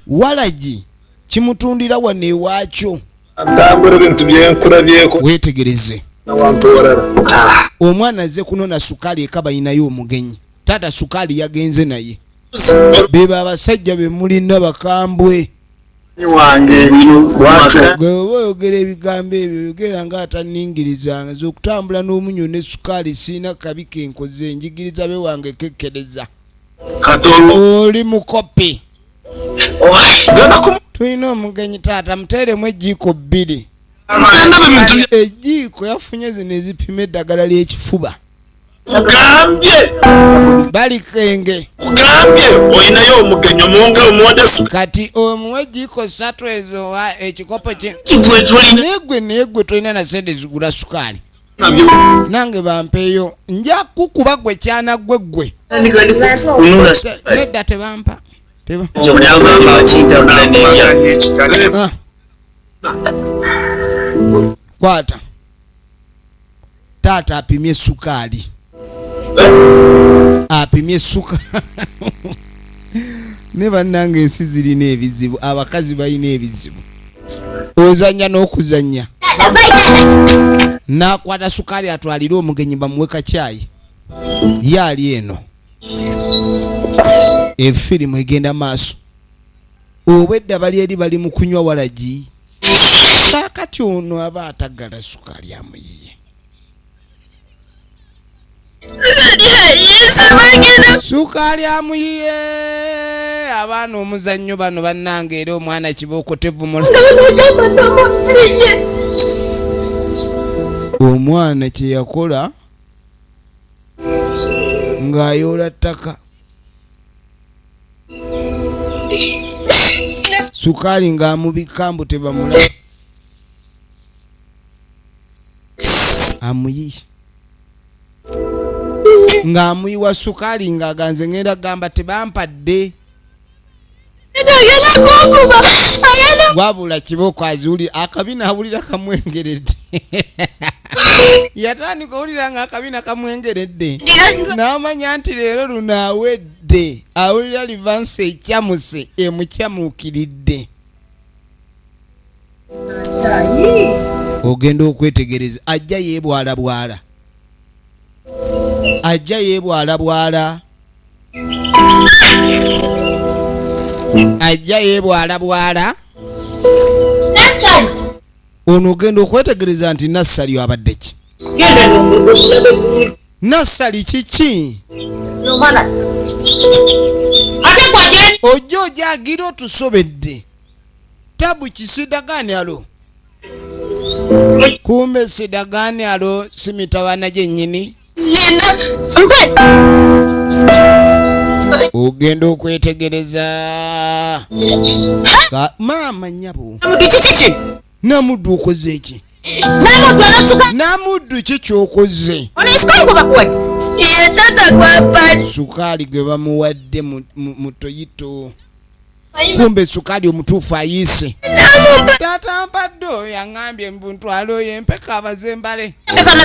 Speaker 1: Walagi kimutundira wano ewaakyo. Weetegereze. Omwana azze kunona sukaali eka bayinayo omugenyi. Taata sukaali yagenze naye. Beba abasajja be mulina bakambwe. Gwe oyogera ebigambo ebyo yogera nga atanningirizanga nze okutambula n'omunyo ne sukaali siina kabi kenkoze njigiriza be wange kekkereza. Oli mukopi. Tulina omugenyi taata muteeremu ejjiiko 2. Ejjiiko yafunye zino ezipima eddagala ly'ekifuba. Bali kenge.
Speaker 5: Oyinayo omugenyi omuwonge omuwadde
Speaker 1: kati omuwe ejjiiko 3 ezo ekikopo kye. Negwe tolina na sente zigula sukaali. Nange bampeeyo nja kukuba gwe kyana gwe. Nedda tebampa. Kwata. Taata apimye sukaali. Apimye sukaali. Ne bannange ensi zirina ebizibu, abakazi balina ebizibu. Ozanya n'okuzanya. N'akwata sukaali atwalire omugenyi bamuwe kacaayi. Yaali eno. Efirimu egenda maaso. Obwedda bali eri bali mu kunywa walagi. Kaakati ono aba atagala sukaali amuyiye. Sukaali amuyiye. Abaana omuzannyo bano bannange era omwana kibooko tevumula. Omwana kye yakola ng'ayoola ttaka. Sukaali ng'amubikka mbu tebamulaba. Amuyiye. Ng'amuyiwa sukaali ng'aganze ngenda gamba tebampadde. Wabula kibooko azuuli akabina awulira kamwengeredde. Yatandika owulira nga akabina kamwengeredde. N'amanya nti leero luno awedde. Awulira livansi ekyamuse emukyamuukiridde. Ogenda okwetegereza ajja yeebwalabwala. Ajja yeebwalabwala. Ajja yeebwalabwala. Ono ogenda okwetegereza nti nassali abadde ki? Nassali kiki? Ojja ojagira otusobedde. Tabu kisidagane alo. Kumbe sidagane alo simitawana gyennyini. Ogenda okwetegereza. Maama nyabo. Namuddu okoze ki? Namuddu ki kyokoze? Sukaali gwe bamuwadde mu toyito. Kumbe sukaali omutuufu ayiise. Taata mpadde yaŋŋambye ntwale oyo empeka abazembale.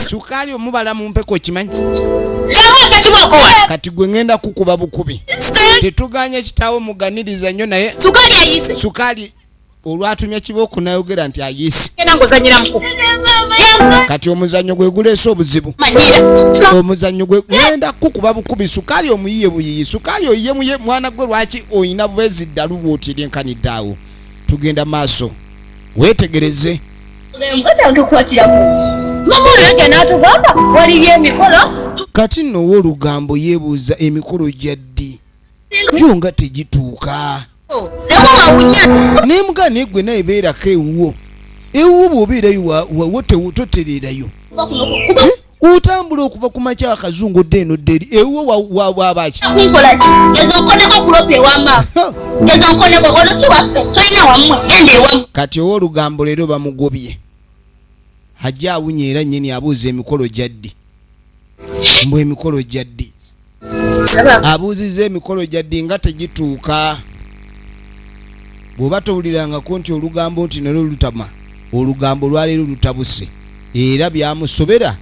Speaker 1: Sukaali omubala mu mpeka okimanyi? Kati gwe ngenda kukuba bukubi. Tetuganye kitaawo muganiriza nnyo naye.
Speaker 2: Sukaali ayiise.
Speaker 1: Sukaali olwatumya kibooko n'ayogera nti ayiise. Kati omuzannyo gwe guleese obuzibu. Omuzannyo gwe ngenda kukuba bukubi. Sukaali omuyiye buyiyi. Sukaali oyiye muye mwana gwe lwaki oyina bwezi ddalu bw'otiri enkanidde awo. Tugenda maaso. Weetegereze. Kati nno olugambo yeebuuza emikolo gyaddi. Gyo nga tegituuka. Nemuga negwe naye beerako ewuwo. Ewuwo bw'obeerayo wawo totereerayo. Otambula okuva ku makya akazungu odde eno dderi. Ewuwo waabaki. Kati olugambo leero bamugobye. Ajja awunya era nnyini abuuza emikolo gyaddi. mbwe emikolo gyaddi abuuzizza emikolo gyaddi nga tegituuka bw'oba towulirangako nti olugambo nti nalwo lutama olugambo lwaleero lutabuse era byamusobera